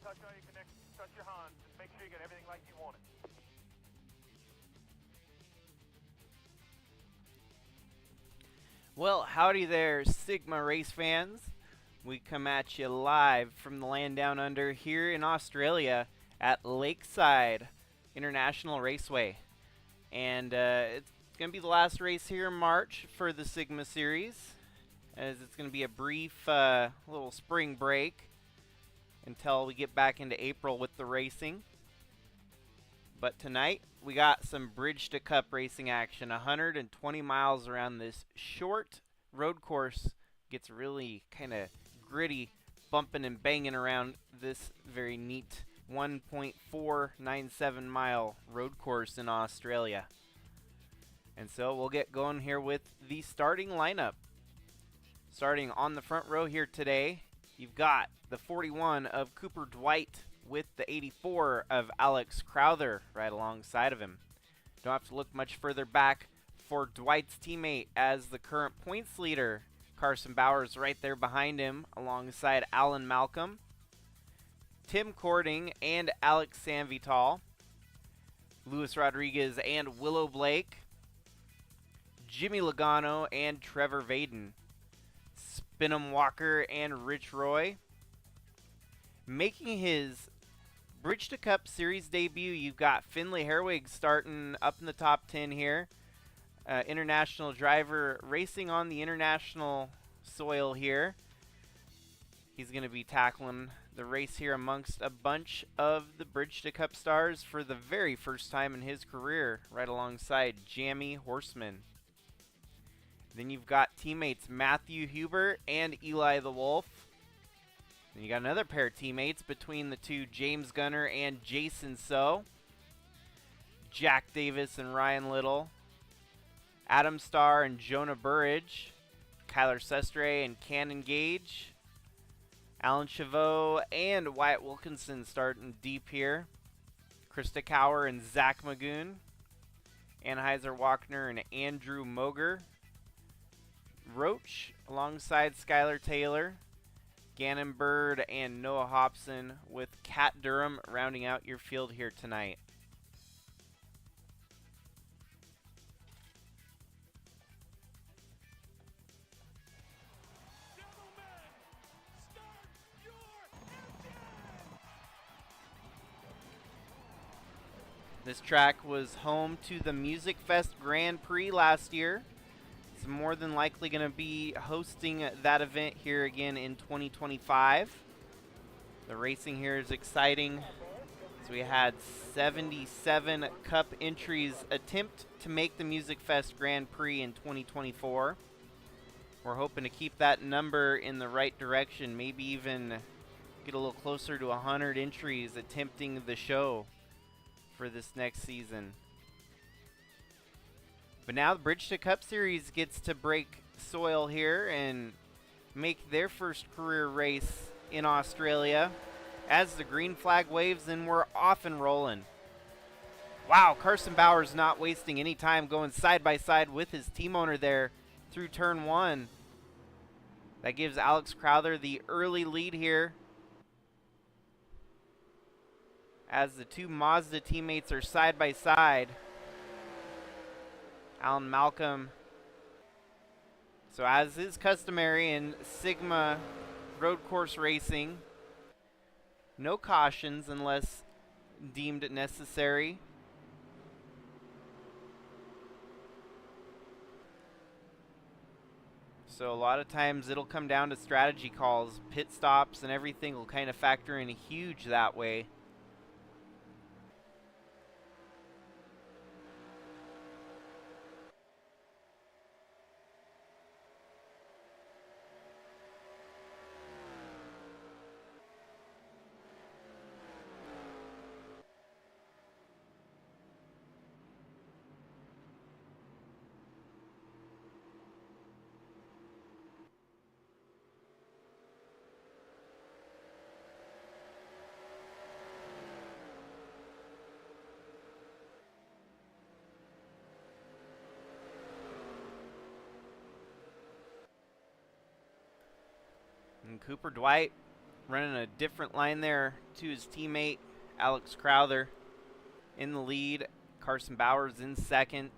touch all your connections, touch your Hans, just make sure you get everything like you want it. Well, howdy there, Sigma race fans. We come at you live from the land down under here in Australia at Lakeside International Raceway. And it's going to be the last race here in March for the Sigma Series, as it's going to be a brief little spring break until we get back into April with the racing. But tonight, we got some Bridge to Cup racing action. 120 miles around this short road course. Gets really kind of gritty, bumping and banging around this very neat 1.497 mile road course in Australia. And so we'll get going here with the starting lineup. Starting on the front row here today, you've got the 41 of Cooper Dwight with the 84 of Alex Crowther right alongside of him. Don't have to look much further back for Dwight's teammate as the current points leader. Carson Bowers right there behind him alongside Alan Malcolm, Tim Cording, and Alex Sanvital, Luis Rodriguez and Willow Blake, Jimmy Logano and Trevor Vaden, Spinham Walker and Rich Roy. Making his Bridge to Cup Series debut, you've got Finley Herwig starting up in the top 10 here. International driver racing on the international soil here. He's going to be tackling the race here amongst a bunch of the Bridge to Cup stars for the very first time in his career, right alongside Jamie Horseman. Then you've got teammates Matthew Hubert and Eli the Wolf. Then you got another pair of teammates between the two, James Gunner and Jason So. Jack Davis and Ryan Little. Adam Starr and Jonah Burridge. Kyler Sestre and Cannon Gage. Alan Chavot and Wyatt Wilkinson starting deep here. Krista Cower and Zach Magoon. Anheuser Walkner and Andrew Moger. Roach alongside Skylar Taylor. Gannon Bird and Noah Hobson with Kat Durham rounding out your field here tonight. This track was home to the Music Fest Grand Prix last year. It's more than likely going to be hosting that event here again in 2025. The racing here is exciting. So we had 77 Cup entries attempt to make the Music Fest Grand Prix in 2024. We're hoping to keep that number in the right direction, maybe even get a little closer to 100 entries attempting the show for this next season. But now the Bridge to Cup Series gets to break soil here and make their first career race in Australia. As the green flag waves, and we're off and rolling. Wow, Carson Bowers not wasting any time, going side by side with his team owner there through turn one. That gives Alex Crowther the early lead here, as the two Mazda teammates are side by side. Alan Malcolm. So as is customary in Sigma road course racing, no cautions unless deemed necessary. So a lot of times it'll come down to strategy calls. Pit stops and everything will kind of factor in huge that way. And Cooper Dwight running a different line there to his teammate, Alex Crowther, in the lead. Carson Bowers in second.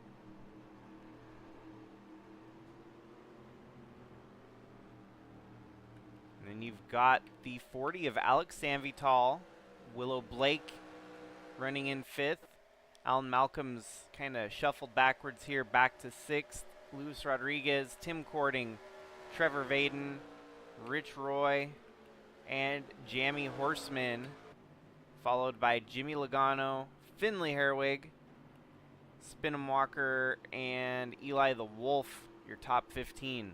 And then you've got the 40 of Alex Sanvital, Willow Blake running in fifth. Alan Malcolm's kind of shuffled backwards here, back to sixth. Luis Rodriguez, Tim Cording, Trevor Vaden, Rich Roy, and Jamie Horseman, followed by Jimmy Logano, Finley Herwig, Spinham Walker, and Eli the Wolf, your top 15.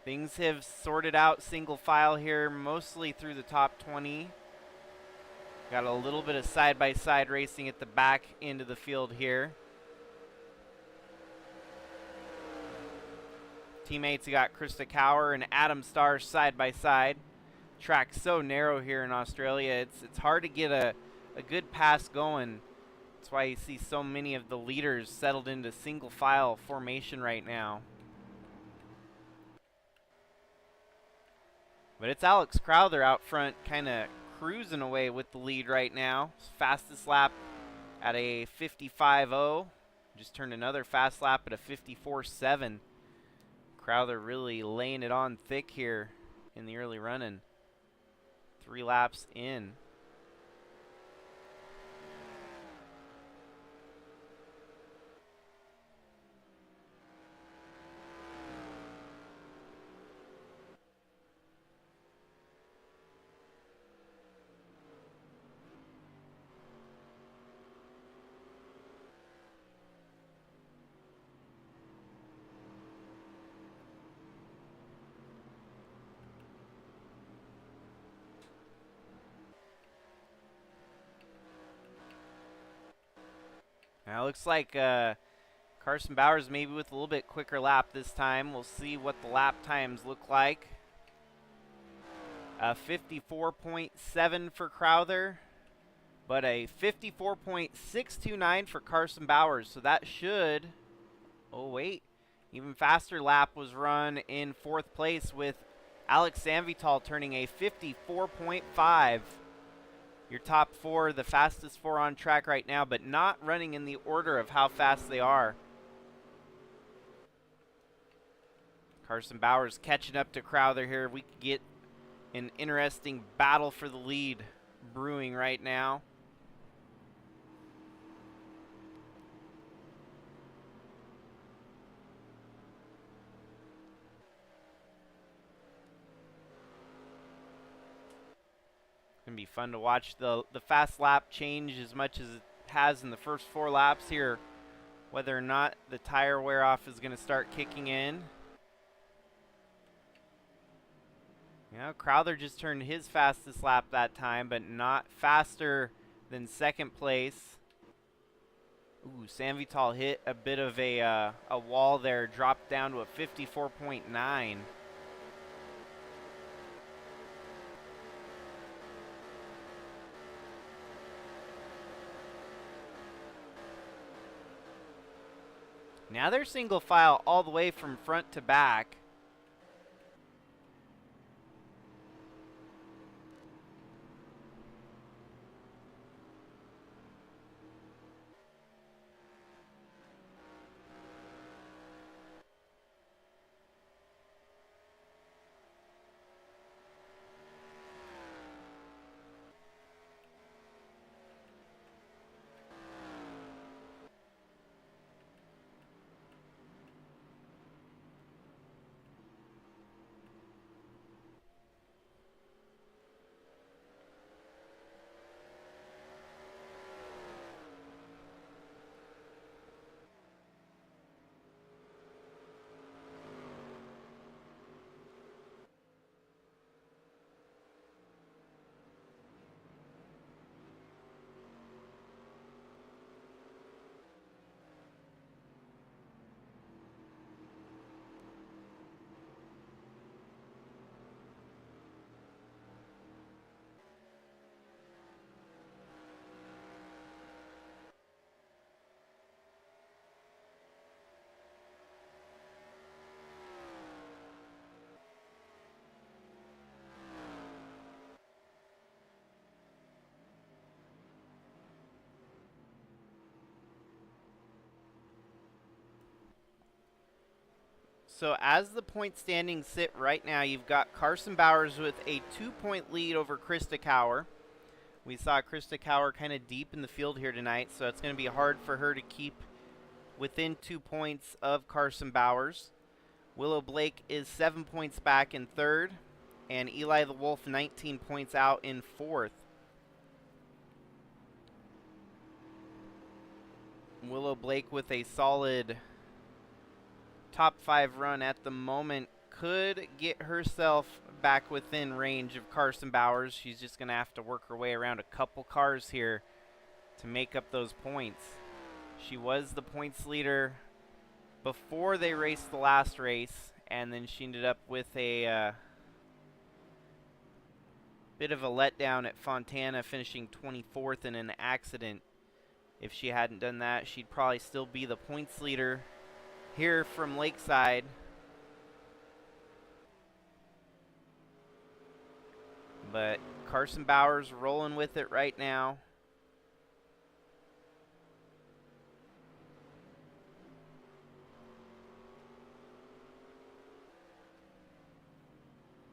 Things have sorted out single file here, mostly through the top 20. Got a little bit of side-by-side racing at the back end of the field here. Teammates, you got Krista Cower and Adam Starr side-by-side. Track's so narrow here in Australia, it's hard to get a good pass going. That's why you see so many of the leaders settled into single file formation right now. But it's Alex Crowther out front, kind of cruising away with the lead right now. Fastest lap at a 55.0. Just turned another fast lap at a 54.7. Crowther really laying it on thick here in the early running. 3 laps in. Now it looks like Carson Bowers maybe with a little bit quicker lap this time. We'll see what the lap times look like. 54.7 for Crowther, but a 54.629 for Carson Bowers. So that should, oh wait, even faster lap was run in 4th place with Alex Sanvital turning a 54.5. Your top 4, the fastest 4 on track right now, but not running in the order of how fast they are. Carson Bowers catching up to Crowther here. We could get an interesting battle for the lead brewing right now. It's going to be fun to watch the fast lap change as much as it has in the first 4 laps here. Whether or not the tire wear off is going to start kicking in. Yeah, Crowther just turned his fastest lap that time, but not faster than 2nd place. Ooh, Sanvital hit a bit of a wall there, dropped down to a 54.9. Now they're single file all the way from front to back. So as the point standings sit right now, you've got Carson Bowers with a 2-point lead over Krista Cower. We saw Krista Cower kind of deep in the field here tonight, so it's going to be hard for her to keep within 2 points of Carson Bowers. Willow Blake is 7 points back in third, and Eli the Wolf 19 points out in fourth. Willow Blake with a solid top 5 run at the moment could get herself back within range of Carson Bowers. She's just going to have to work her way around a couple cars here to make up those points. She was the points leader before they raced the last race, and then she ended up with a bit of a letdown at Fontana, finishing 24th in an accident. If she hadn't done that, she'd probably still be the points leader here from Lakeside. But Carson Bowers rolling with it right now.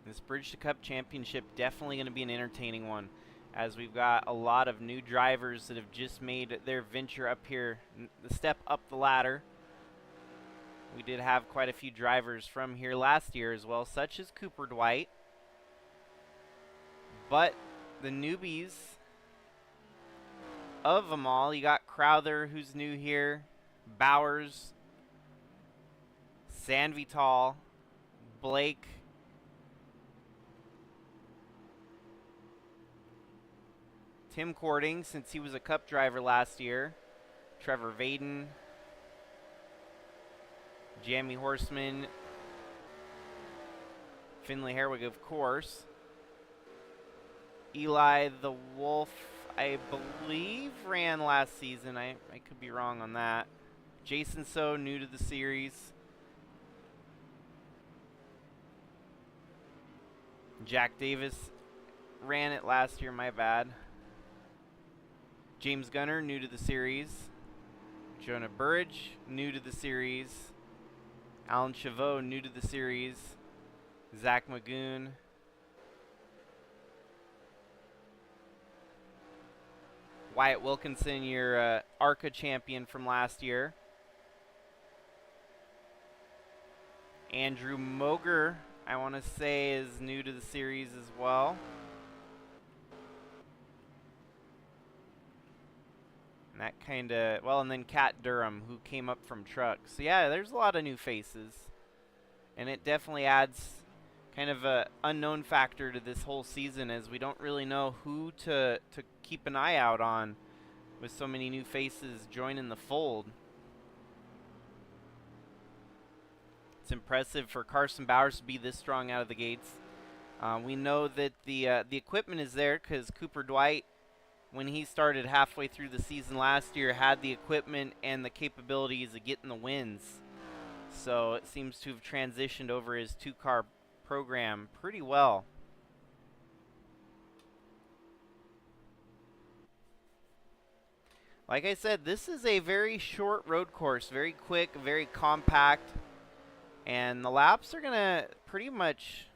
This Bridge to Cup Championship definitely going to be an entertaining one, as we've got a lot of new drivers that have just made their venture up here, the step up the ladder. We did have quite a few drivers from here last year as well, such as Cooper Dwight. But the newbies of them all, you got Crowther, who's new here, Bowers, Sanvital, Blake, Tim Cording, since he was a Cup driver last year, Trevor Vaden, Jamie Horseman, Finley Herwig, of course. Eli the Wolf, I believe, ran last season. I could be wrong on that. Jason So, new to the series. Jack Davis ran it last year, my bad. James Gunner, new to the series. Jonah Burridge, new to the series. Alan Chavot, new to the series. Zach Magoon. Wyatt Wilkinson, your ARCA champion from last year. Andrew Moger, I want to say, is new to the series as well. And that kind of, well, and then Kat Durham, who came up from truck. So yeah, there's a lot of new faces. And it definitely adds kind of a unknown factor to this whole season, as we don't really know who to keep an eye out on with so many new faces joining the fold. It's impressive for Carson Bowers to be this strong out of the gates. We know that the equipment is there, because Cooper Dwight, when he started halfway through the season last year, had the equipment and the capabilities of getting the wins. So it seems to have transitioned over his 2-car program pretty well. Like I said, this is a very short road course, very quick, very compact, and the laps are going to pretty much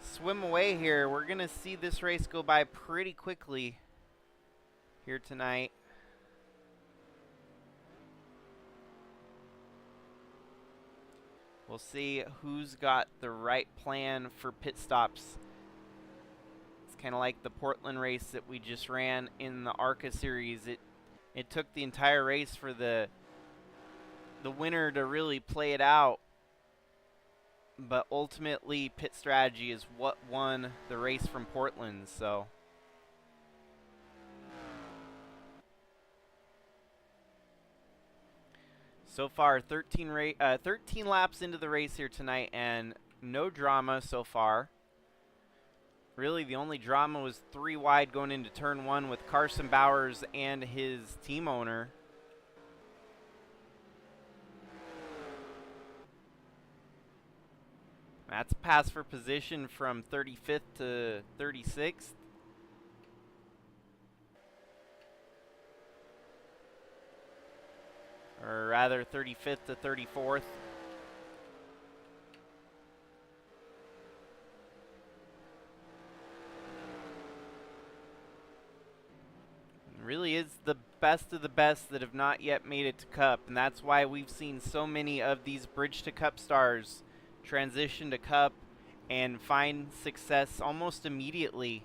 swim away here. We're going to see this race go by pretty quickly here tonight. We'll see who's got the right plan for pit stops. It's kind of like the Portland race that we just ran in the ARCA series. It took the entire race for the winner to really play it out. But ultimately, pit strategy is what won the race from Portland. So far, 13 laps into the race here tonight, and no drama so far. Really, the only drama was 3 wide going into turn 1 with Carson Bowers and his team owner. That's a pass for position from 35th to 36th. Or rather, 35th to 34th. best of the best that have not yet made it to Cup, and that's why we've seen so many of these Bridge to Cup stars transition to Cup and find success almost immediately.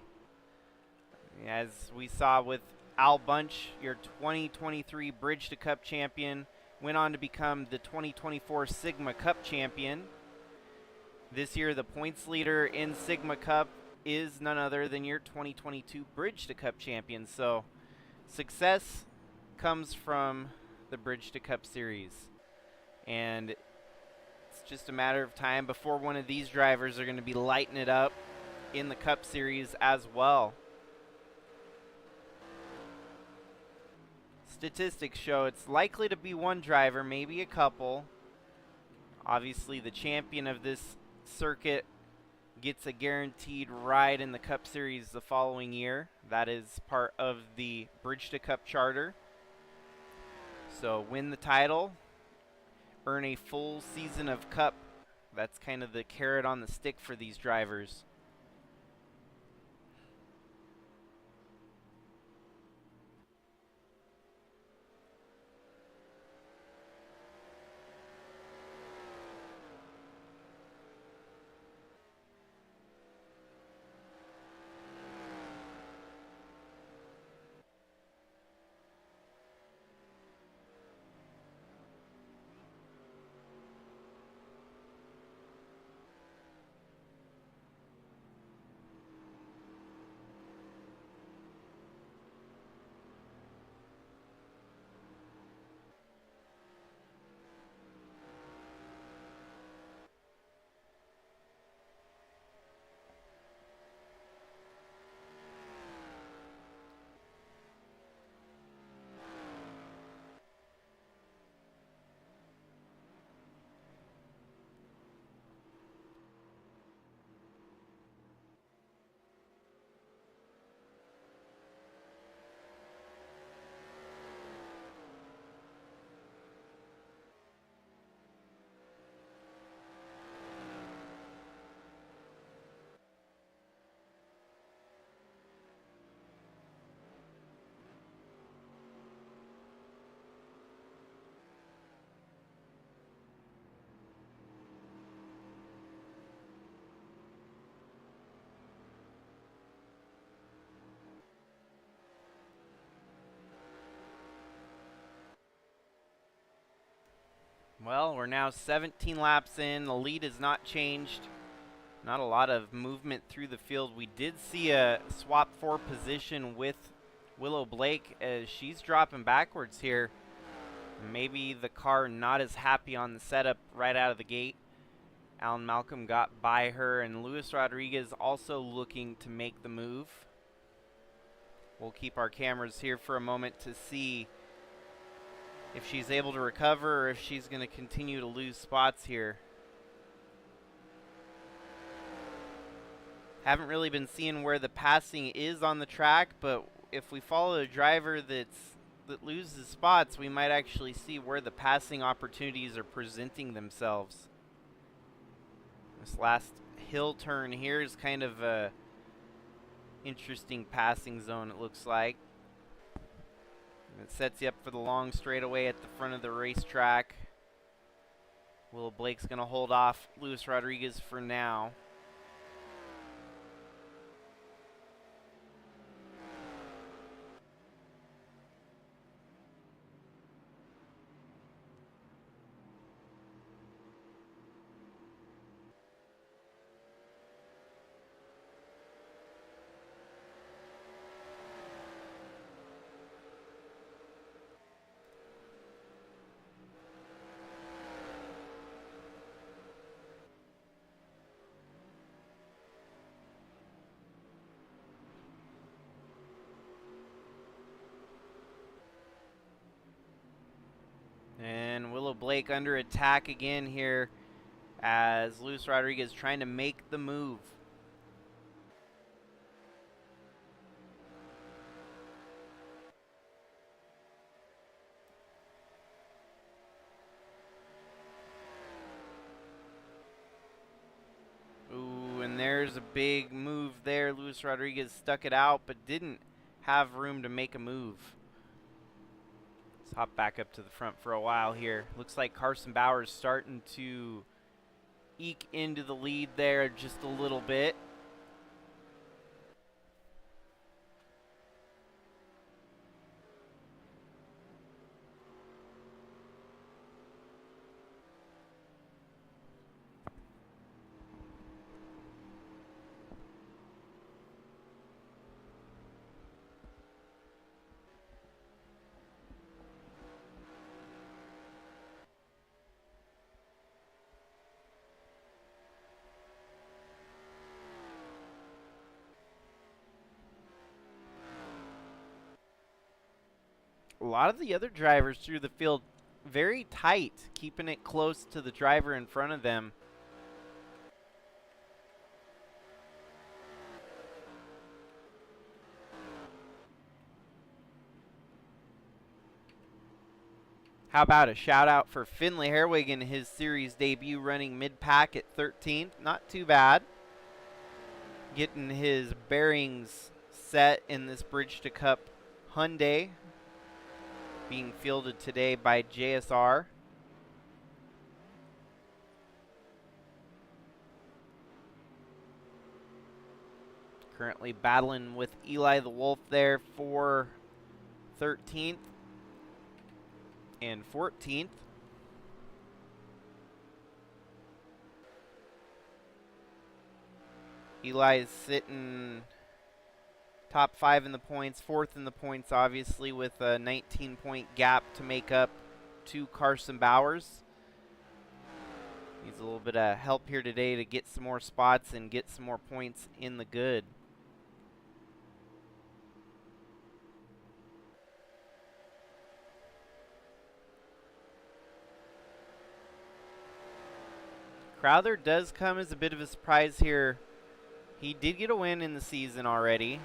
As we saw with Al Bunch, your 2023 Bridge to Cup champion, went on to become the 2024 Sigma Cup champion. This year, the points leader in Sigma Cup is none other than your 2022 Bridge to Cup champion. So success comes from the Bridge to Cup series. And it's just a matter of time before one of these drivers are going to be lighting it up in the Cup series as well. Statistics show it's likely to be one driver, maybe a couple. Obviously, the champion of this circuit gets a guaranteed ride in the Cup Series the following year. That is part of the Bridge to Cup charter. So win the title, earn a full season of Cup. That's kind of the carrot on the stick for these drivers. Well, we're now 17 laps in. The lead has not changed. Not a lot of movement through the field. We did see a swap for position with Willow Blake as she's dropping backwards here. Maybe the car not as happy on the setup right out of the gate. Alan Malcolm got by her, and Luis Rodriguez also looking to make the move. We'll keep our cameras here for a moment to see if she's able to recover or if she's going to continue to lose spots here. Haven't really been seeing where the passing is on the track, but if we follow a driver that loses spots, we might actually see where the passing opportunities are presenting themselves. This last hill turn here is kind of a interesting passing zone, it looks like. It sets you up for the long straightaway at the front of the racetrack. Willow Blake's going to hold off Luis Rodriguez for now. And Willow Blake under attack again here as Luis Rodriguez trying to make the move. Ooh, and there's a big move there. Luis Rodriguez stuck it out but didn't have room to make a move. Let's hop back up to the front for a while here. Looks like Carson Bowers starting to eke into the lead there just a little bit. A lot of the other drivers through the field very tight, keeping it close to the driver in front of them. How about a shout out for Finley Herwig in his series debut, running mid-pack at 13th. Not too bad. Getting his bearings set in this Bridge to Cup Hyundai, being fielded today by JSR. Currently battling with Eli the Wolf there for 13th and 14th. Eli is sitting top 5 in the points, 4th in the points, obviously, with a 19-point gap to make up to Carson Bowers. Needs a little bit of help here today to get some more spots and get some more points in the good. Crowther does come as a bit of a surprise here. He did get a win in the season already,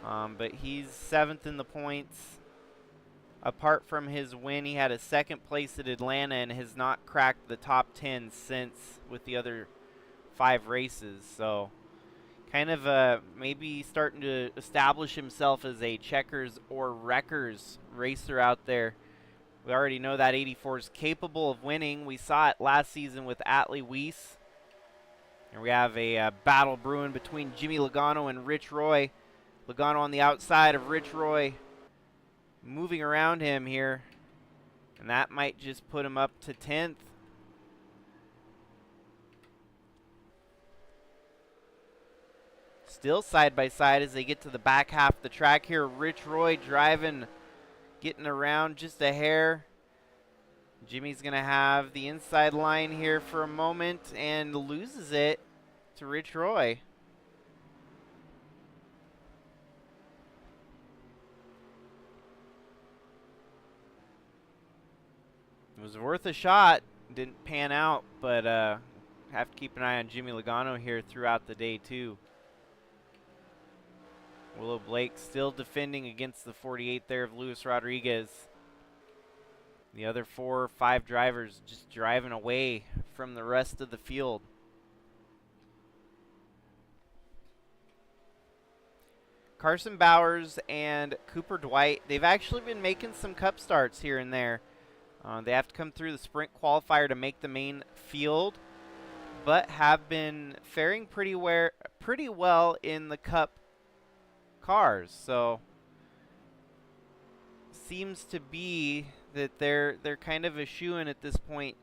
but he's 7th in the points. Apart from his win, he had a 2nd place at Atlanta and has not cracked the top 10 since with the other 5 races. So kind of maybe starting to establish himself as a checkers or wreckers racer out there. We already know that 84 is capable of winning. We saw it last season with Atlee Weiss. And we have a battle brewing between Jimmy Logano and Rich Roy. Logano on the outside of Rich Roy, moving around him here. And that might just put him up to 10th. Still side by side as they get to the back half of the track here. Rich Roy driving, getting around just a hair. Jimmy's going to have the inside line here for a moment and loses it to Rich Roy. It was worth a shot. Didn't pan out, but have to keep an eye on Jimmy Logano here throughout the day too. Willow Blake still defending against the 48 there of Luis Rodriguez. The other 4 or 5 drivers just driving away from the rest of the field. Carson Bowers and Cooper Dwight, they've actually been making some cup starts here and there. They have to come through the sprint qualifier to make the main field, but have been faring pretty well in the cup cars. So seems to be that they're kind of a shoo-in at this point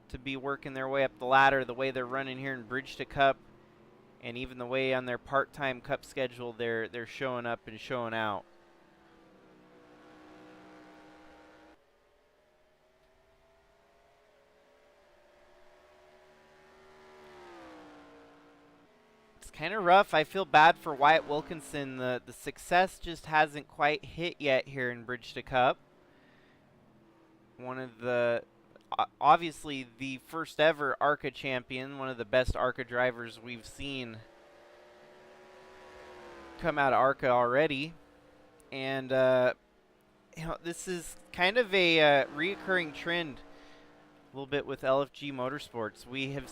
to be working their way up the ladder the way they're running here in Bridge to Cup, and even the way on their part-time cup schedule they're showing up and showing out. It's kind of rough. I feel bad for Wyatt Wilkinson. The success just hasn't quite hit yet here in Bridge to Cup. One of the, obviously the first ever ARCA champion, one of the best ARCA drivers we've seen come out of ARCA already. And, you know, this is kind of a reoccurring trend a little bit with LFG Motorsports. We've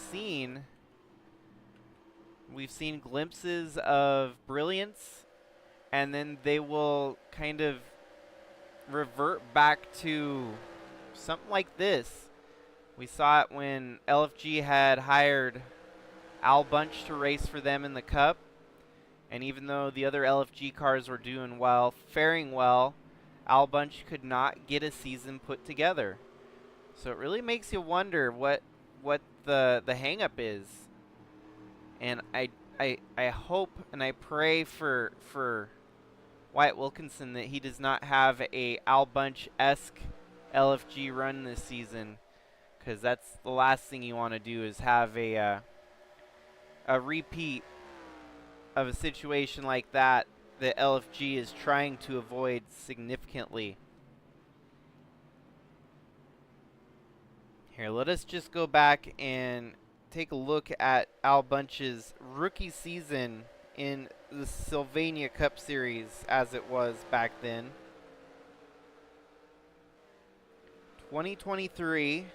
seen glimpses of brilliance, and then they will kind of revert back to something like this. We saw it when LFG had hired Al Bunch to race for them in the Cup. And even though the other LFG cars were doing well, faring well, Al Bunch could not get a season put together. So it really makes you wonder what the hang-up is. And I hope and I pray for Wyatt Wilkinson that he does not have a Al Bunch-esque LFG run this season, because that's the last thing you want to do is have a repeat of a situation like that that LFG is trying to avoid significantly. Here, let us just go back and take a look at Al Bunch's rookie season in the Sylvania Cup Series as it was back then. 2023,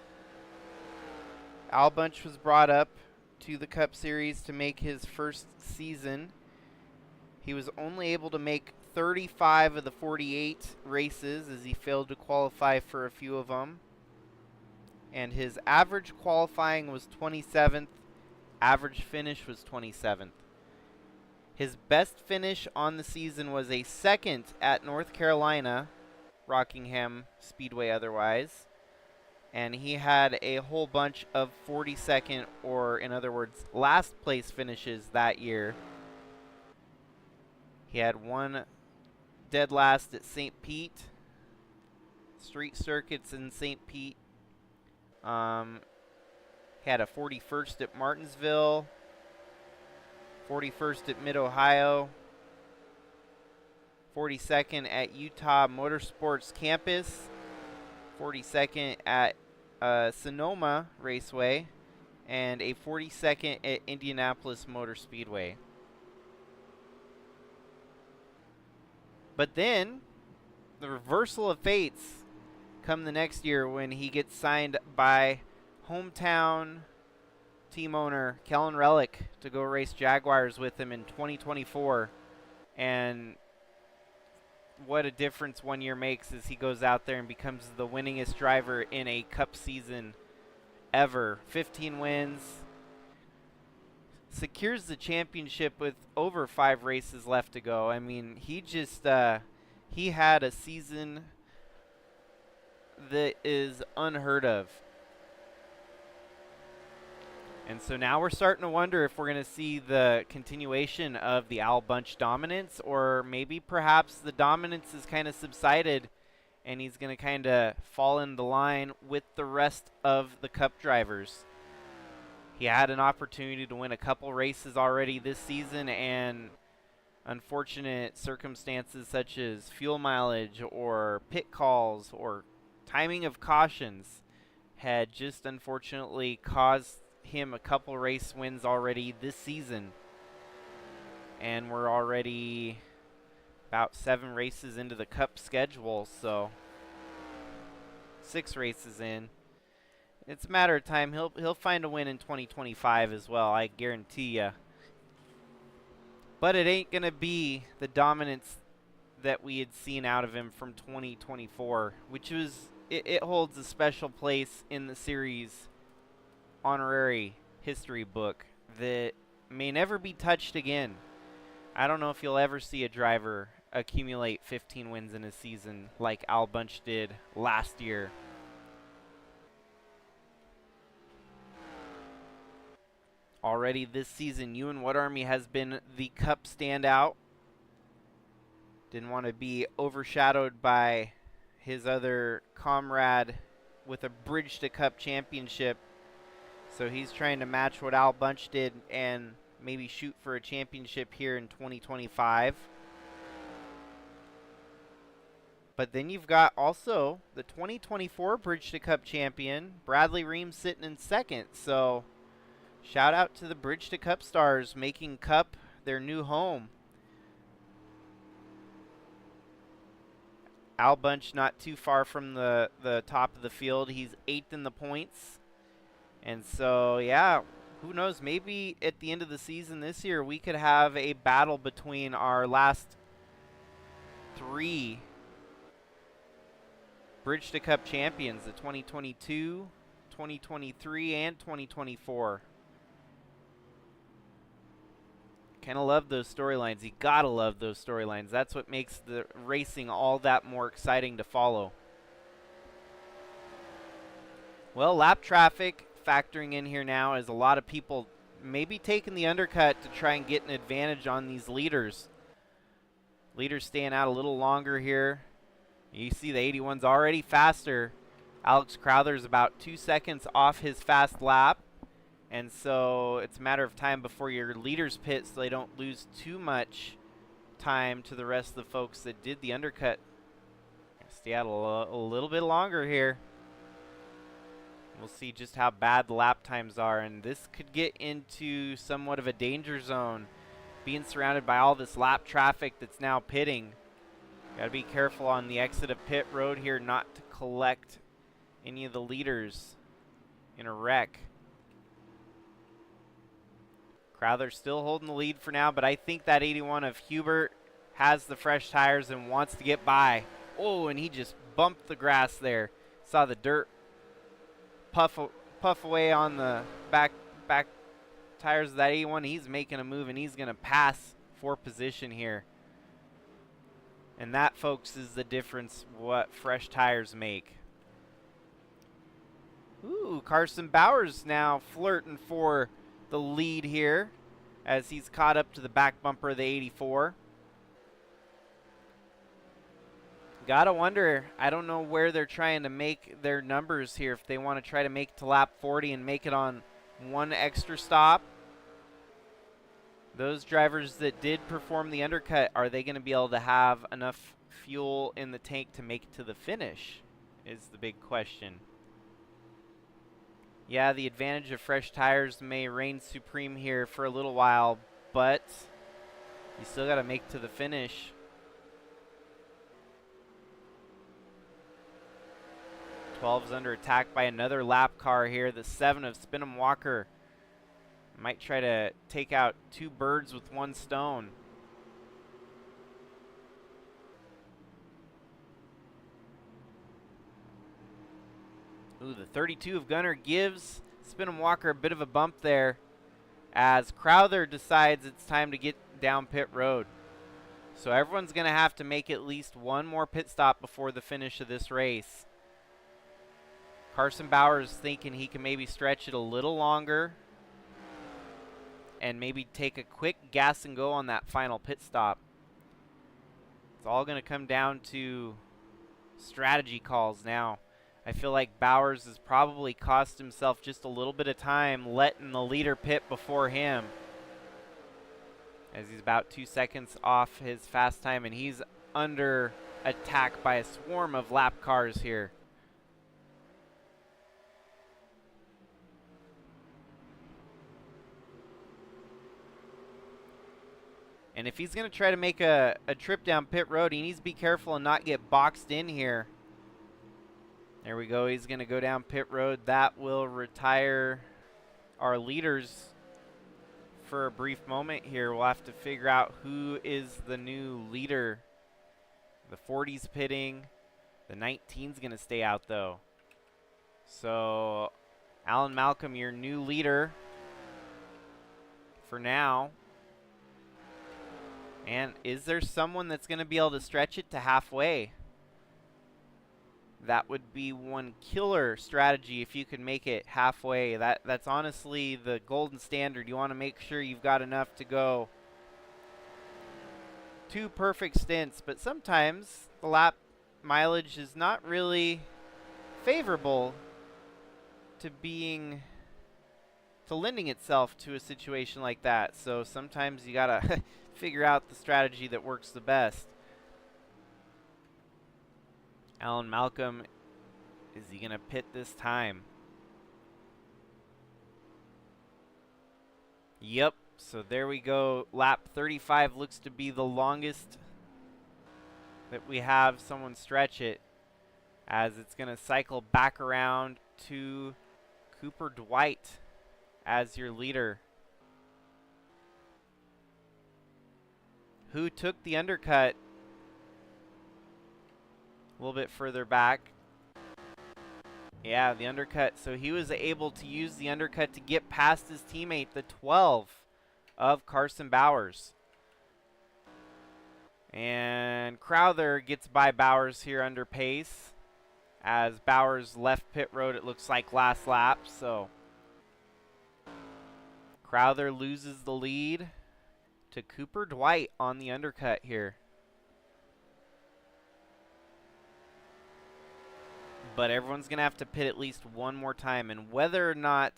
Al Bunch was brought up to the Cup Series to make his first season. He was only able to make 35 of the 48 races as he failed to qualify for a few of them. And his average qualifying was 27th. Average finish was 27th. His best finish on the season was a second at North Carolina, Rockingham Speedway otherwise. And he had a whole bunch of 42nd, or in other words, last place finishes that year. He had one dead last at St. Pete, street circuits in St. Pete. He had a 41st at Martinsville, 41st at Mid-Ohio, 42nd at Utah Motorsports Campus, 42nd at Sonoma Raceway, and a 42nd at Indianapolis Motor Speedway. But then, the reversal of fates come the next year when he gets signed by hometown team owner Kellen Relic to go race Jaguars with him in 2024. And what a difference 1 year makes as he goes out there and becomes the winningest driver in a Cup season ever. 15 wins. Secures the championship with over 5 races left to go. I mean, he just, he had a season that is unheard of. And so now we're starting to wonder if we're going to see the continuation of the Al Bunch dominance, or maybe perhaps the dominance has kind of subsided and he's going to kind of fall in the line with the rest of the Cup drivers. He had an opportunity to win a couple races already this season, and unfortunate circumstances such as fuel mileage or pit calls or timing of cautions had just unfortunately caused him a couple race wins already this season. And we're already about 7 races into the Cup schedule, so 6 races in. It's a matter of time. He'll find a win in 2025 as well, I guarantee ya. But it ain't going to be the dominance that we had seen out of him from 2024, which was, it holds a special place in the series honorary history book that may never be touched again. I don't know if you'll ever see a driver accumulate 15 wins in a season like Al Bunch did last year. Already this season, Ewan Wood-Army has been the Cup standout. Didn't want to be overshadowed by his other comrade with a Bridge to Cup championship. So he's trying to match what Al Bunch did and maybe shoot for a championship here in 2025. But then you've got also the 2024 Bridge to Cup champion, Bradley Ream, sitting in second. So shout out to the Bridge to Cup stars making Cup their new home. Al Bunch not too far from the top of the field. He's 8th in the points. And so, yeah, who knows? Maybe at the end of the season this year, we could have a battle between our last 3 Bridge to Cup champions, the 2022, 2023, and 2024. Kind of love those storylines. You gotta love those storylines. That's what makes the racing all that more exciting to follow. Well, lap traffic factoring in here now is a lot of people maybe taking the undercut to try and get an advantage on these leaders. Leaders staying out a little longer here. You see the 81's already faster. Alex Crowther's about 2 seconds off his fast lap. And so it's a matter of time before your leaders pit so they don't lose too much time to the rest of the folks that did the undercut. Stay out a little bit longer here. We'll see just how bad the lap times are, and this could get into somewhat of a danger zone, being surrounded by all this lap traffic that's now pitting. Gotta be careful on the exit of pit road here not to collect any of the leaders in a wreck. Crowther still holding the lead for now, but I think that 81 of Hubert has the fresh tires and wants to get by. Oh, and he just bumped the grass there. Saw the dirt puff away on the back tires of that 81. He's making a move, and he's going to pass for position here. And that, folks, is the difference what fresh tires make. Ooh, Carson Bowers now flirting for the lead here as he's caught up to the back bumper of the 84. Gotta wonder, I don't know where they're trying to make their numbers here, if they want to try to make it to lap 40 and make it on one extra stop. Those drivers that did perform the undercut, are they going to be able to have enough fuel in the tank to make it to the finish is the big question. Yeah, the advantage of fresh tires may reign supreme here for a little while, but you still got to make it to the finish. 12's under attack by another lap car here. The 7 of Spinham Walker might try to take out two birds with one stone. Ooh, the 32 of Gunner gives Spinham Walker a bit of a bump there as Crowther decides it's time to get down pit road. So everyone's going to have to make at least one more pit stop before the finish of this race. Carson Bowers thinking he can maybe stretch it a little longer and maybe take a quick gas and go on that final pit stop. It's all going to come down to strategy calls now. I feel like Bowers has probably cost himself just a little bit of time letting the leader pit before him, as he's about 2 seconds off his fast time, and he's under attack by a swarm of lap cars here. And if he's going to try to make a trip down pit road, he needs to be careful and not get boxed in here. There we go. He's going to go down pit road. That will retire our leaders for a brief moment here. We'll have to figure out who is the new leader. The 40's pitting. The 19's going to stay out, though. So, Alan Malcolm, your new leader for now. And is there someone that's going to be able to stretch it to halfway? That would be one killer strategy if you could make it halfway. That's honestly the golden standard. You want to make sure you've got enough to go 2 perfect stints, but sometimes the lap mileage is not really favorable to lending itself to a situation like that. So sometimes you gotta figure out the strategy that works the best. Alan Malcolm, is he going to pit this time? Yep, so there we go. Lap 35 looks to be the longest that we have someone stretch it, as it's going to cycle back around to Cooper Dwight as your leader, who took the undercut a little bit further back. Yeah, the undercut. So he was able to use the undercut to get past his teammate, the 12 of Carson Bowers. And Crowther gets by Bowers here under pace. As Bowers left pit road, it looks like last lap. So Crowther loses the lead to Cooper Dwight on the undercut here. But everyone's going to have to pit at least one more time. And whether or not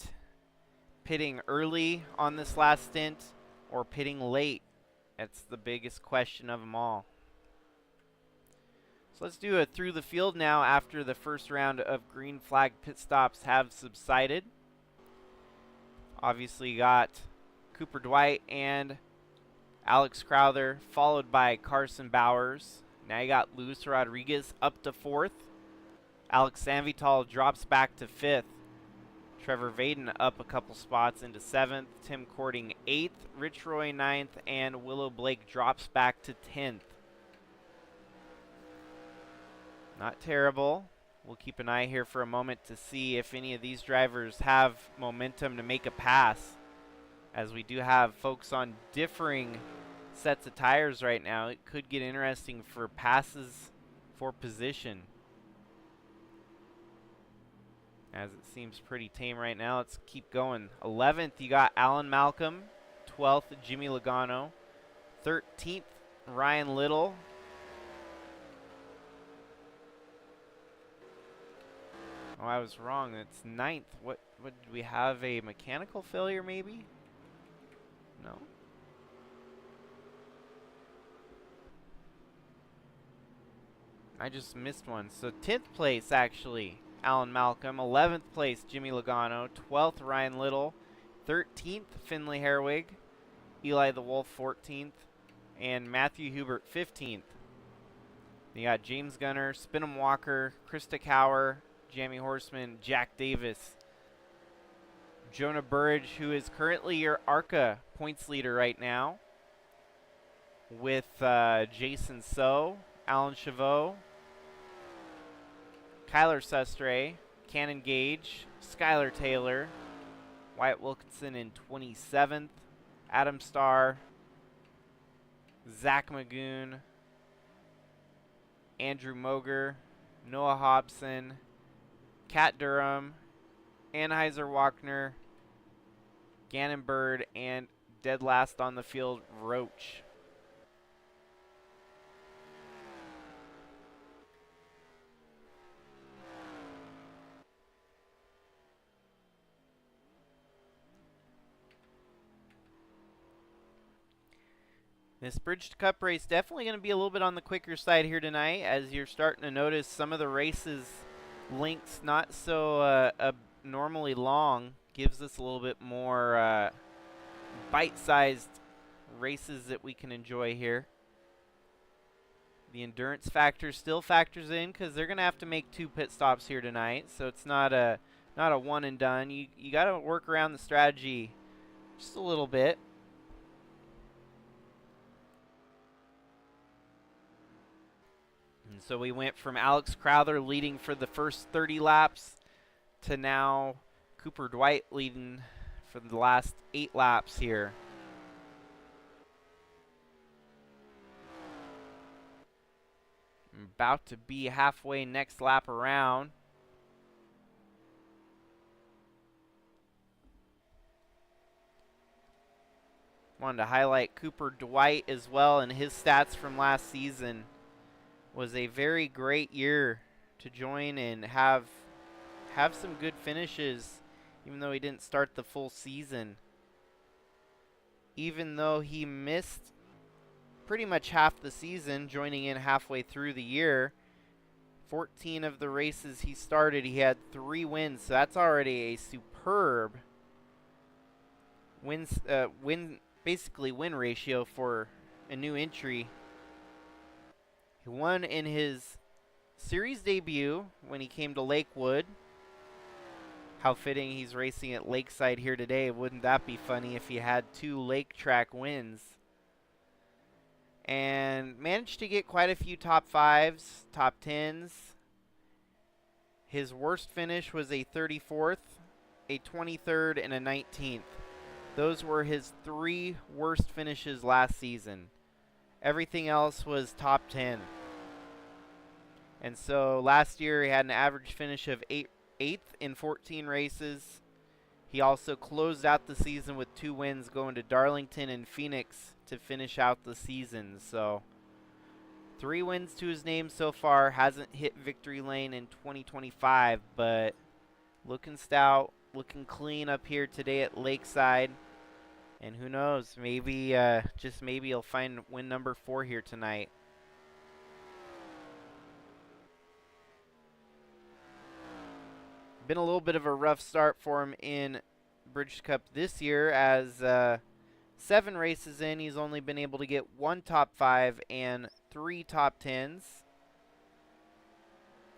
pitting early on this last stint or pitting late, that's the biggest question of them all. So let's do a through the field now after the first round of green flag pit stops have subsided. Obviously got Cooper Dwight and Alex Crowther, followed by Carson Bowers. Now you got Luis Rodriguez up to 4th. Alex Sanvital drops back to 5th. Trevor Vaden up a couple spots into 7th. Tim Cording 8th. Rich Roy 9th. And Willow Blake drops back to 10th. Not terrible. We'll keep an eye here for a moment to see if any of these drivers have momentum to make a pass, as we do have folks on differing sets of tires right now. It could get interesting for passes for position, as it seems pretty tame right now. Let's keep going. 11th, you got Alan Malcolm. 12th, Jimmy Logano. 13th, Ryan Little. Oh, I was wrong. It's 9th. What did we have? A mechanical failure, maybe? No. I just missed one. So 10th place, actually, Alan Malcolm. 11th place, Jimmy Logano. 12th, Ryan Little. 13th, Finley Herwig. Eli the Wolf, 14th. And Matthew Hubert, 15th. You got James Gunner, Spinham Walker, Krista Cower, Jamie Horseman, Jack Davis. Jonah Burridge, who is currently your ARCA points leader right now, with Jason So, Alan Chavot, Kyler Sestre, Cannon Gage, Skylar Taylor, Wyatt Wilkinson in 27th, Adam Starr, Zach Magoon, Andrew Moger, Noah Hobson, Kat Durham, Anheuser Wagner, Gannon Bird, and dead last on the field, Roach. This Bridged Cup race definitely going to be a little bit on the quicker side here tonight, as you're starting to notice some of the races lengths not so abnormally long. Gives us a little bit more bite-sized races that we can enjoy here. The endurance factor still factors in, because they're going to have to make 2 pit stops here tonight, so it's not a one and done. You got to work around the strategy just a little bit. And so we went from Alex Crowther leading for the first 30 laps to now Cooper Dwight leading for the last 8 laps here. I'm about to be halfway next lap around. Wanted to highlight Cooper Dwight as well, and his stats from last season. Was a very great year to join and have some good finishes, even though he didn't start the full season. Even though he missed pretty much half the season, joining in halfway through the year. 14 of the races he started, he had 3 wins, so that's already a superb win ratio for a new entry. He won in his series debut when he came to Lakewood. How fitting he's racing at Lakeside here today. Wouldn't that be funny if he had 2 lake track wins? And managed to get quite a few top 5s, top 10s. His worst finish was a 34th, a 23rd, and a 19th. Those were his 3 worst finishes last season. Everything else was top 10. And so last year he had an average finish of 8th in 14 races. He also closed out the season with 2 wins, going to Darlington and Phoenix to finish out the season. So 3 wins to his name so far. Hasn't hit victory lane in 2025, but looking stout, looking clean up here today at Lakeside. And who knows, maybe, just maybe he'll find win number 4 here tonight. Been a little bit of a rough start for him in British Cup this year, as 7 races in, he's only been able to get 1 top 5 and 3 top 10s.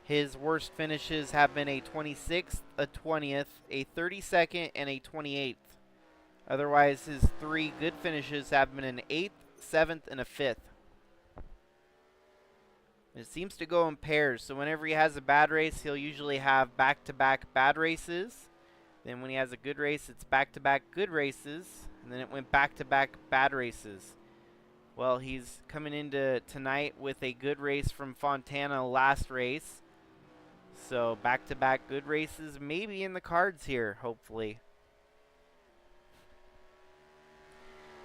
His worst finishes have been a 26th, a 20th, a 32nd, and a 28th. Otherwise, his 3 good finishes have been an 8th, 7th, and a 5th. It seems to go in pairs, so whenever he has a bad race, he'll usually have back-to-back bad races. Then when he has a good race, it's back-to-back good races, and then it went back-to-back bad races. Well, he's coming into tonight with a good race from Fontana last race. So back-to-back good races maybe in the cards here, hopefully.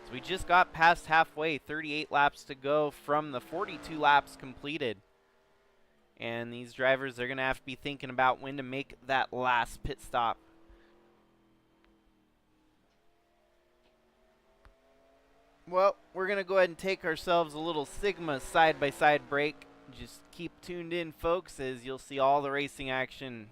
So we just got past halfway, 38 laps to go from the 42 laps completed. And these drivers are going to have to be thinking about when to make that last pit stop. Well, we're going to go ahead and take ourselves a little Sigma side-by-side break. Just keep tuned in, folks, as you'll see all the racing action.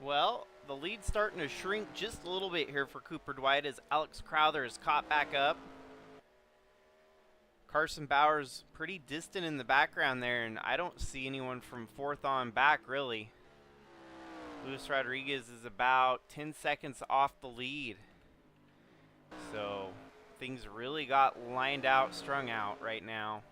Well, the lead's starting to shrink just a little bit here for Cooper Dwight as Alex Crowther is caught back up. Carson Bowers pretty distant in the background there, and I don't see anyone from fourth on back, really. Luis Rodriguez is about 10 seconds off the lead. So things really got lined out, strung out right now.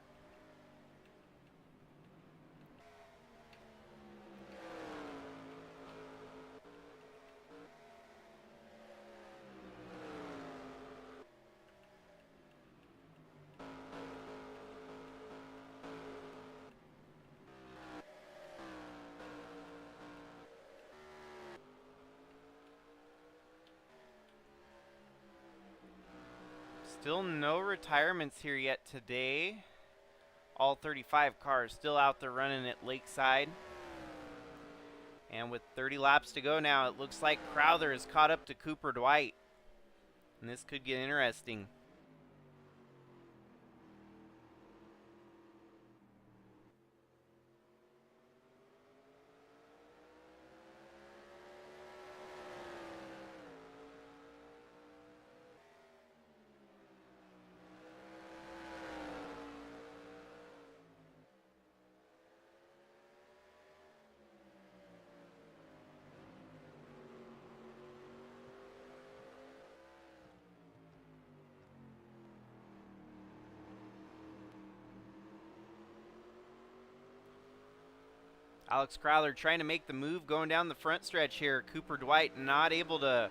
Still no retirements here yet today. All 35 cars still out there running at Lakeside. And with 30 laps to go now, it looks like Crowther is caught up to Cooper Dwight. And this could get interesting. Alex Crowther trying to make the move going down the front stretch here. Cooper Dwight not able to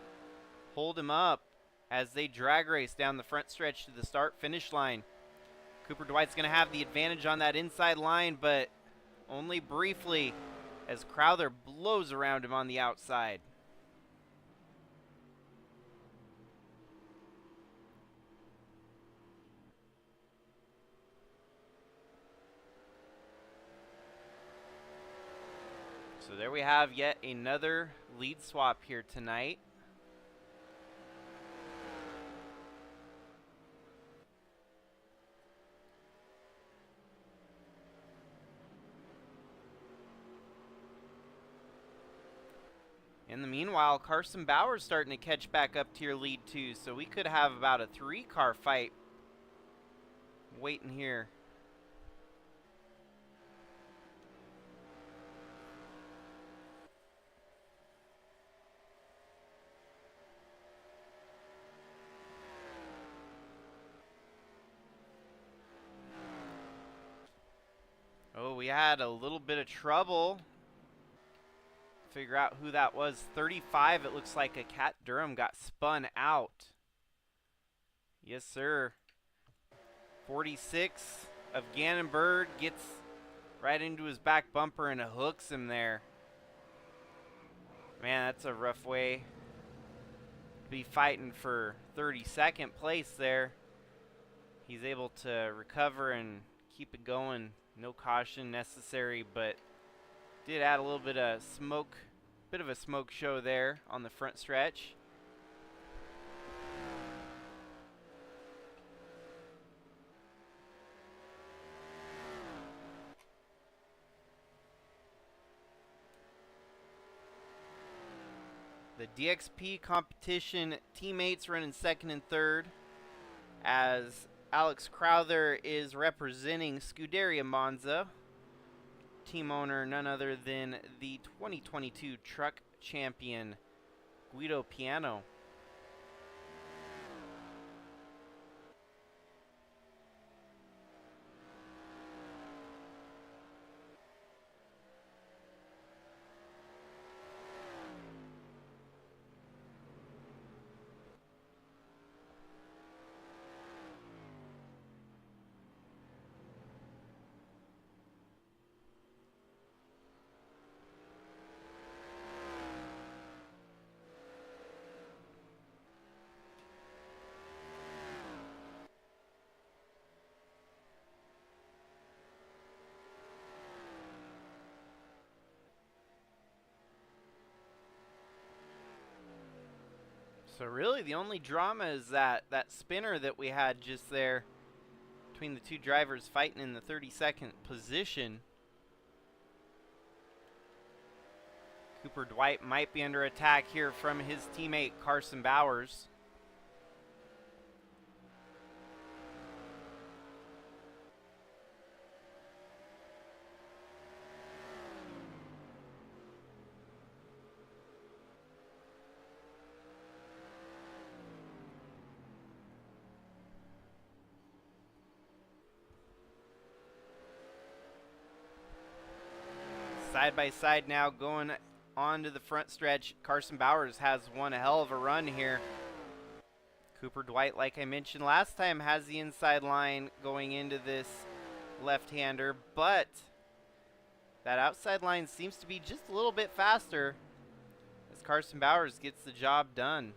hold him up as they drag race down the front stretch to the start-finish line. Cooper Dwight's going to have the advantage on that inside line, but only briefly as Crowther blows around him on the outside. So there we have yet another lead swap here tonight. In the meanwhile, Carson Bowers starting to catch back up to your lead too, so we could have about a 3-car fight waiting here. Oh, we had a little bit of trouble. Figure out who that was. 35, it looks like a Cat Durham got spun out. Yes, sir. 46 of Gannon Bird gets right into his back bumper and hooks him there. Man, that's a rough way to be fighting for 32nd place there. He's able to recover and keep it going. No caution necessary, but did add a little bit of a smoke show there on the front stretch. The DXP competition teammates running second and third as Alex Crowther is representing Scuderia Monza. Team owner none other than the 2022 truck champion Guido Piano. So really the only drama is that spinner that we had just there between the two drivers fighting in the 32nd position. Cooper Dwight might be under attack here from his teammate Carson Bowers. Side by side now going on to the front stretch. Carson Bowers has one hell of a run here. Cooper Dwight, like I mentioned last time, has the inside line going into this left-hander, but that outside line seems to be just a little bit faster as Carson Bowers gets the job done.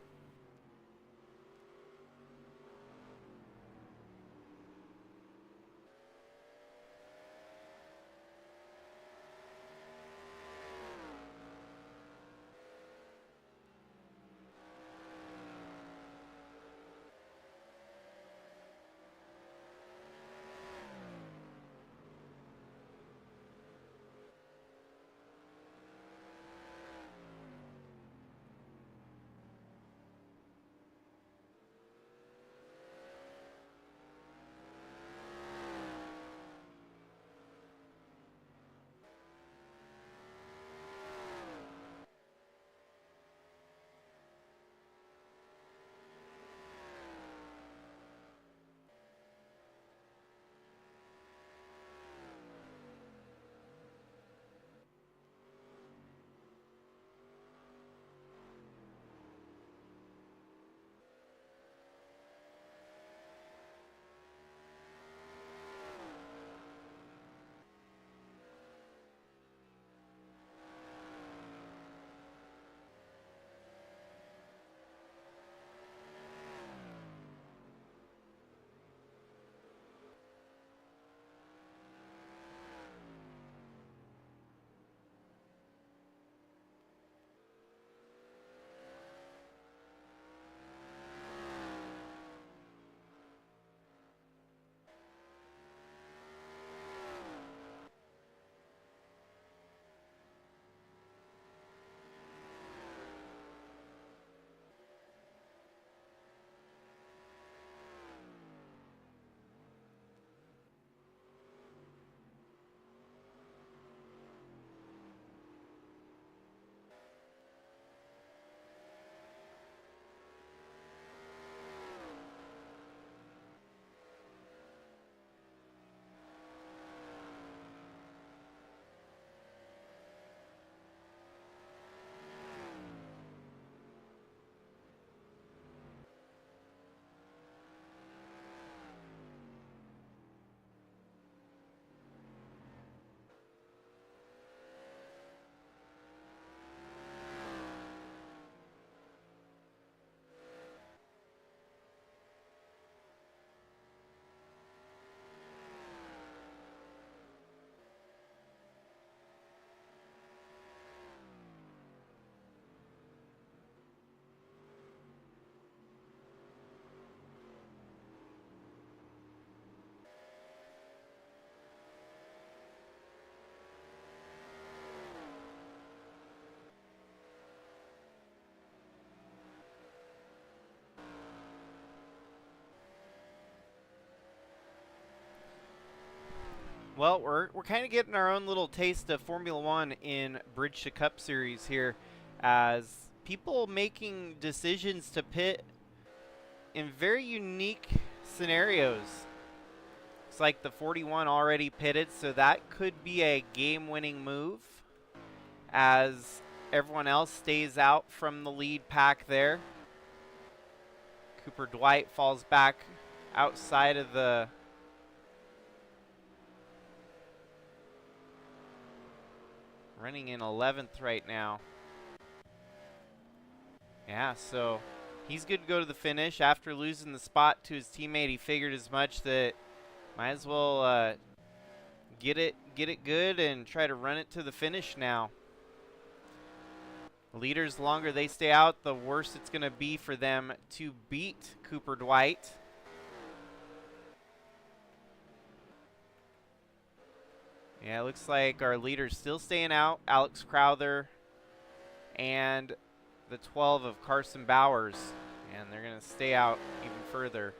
Well, we're kind of getting our own little taste of Formula One in Bridge to Cup Series here, as people making decisions to pit in very unique scenarios. It's like the 41 already pitted, so that could be a game-winning move as everyone else stays out from the lead pack there. Cooper Dwight falls back outside of the running in 11th right now. Yeah, so he's good to go to the finish. After losing the spot to his teammate, he figured as much that might as well get it good and try to run it to the finish now. Leaders, the longer they stay out, the worse it's going to be for them to beat Cooper Dwight. Yeah, it looks like our leader's still staying out. Alex Crowther and the 12 of Carson Bowers. And they're going to stay out even further.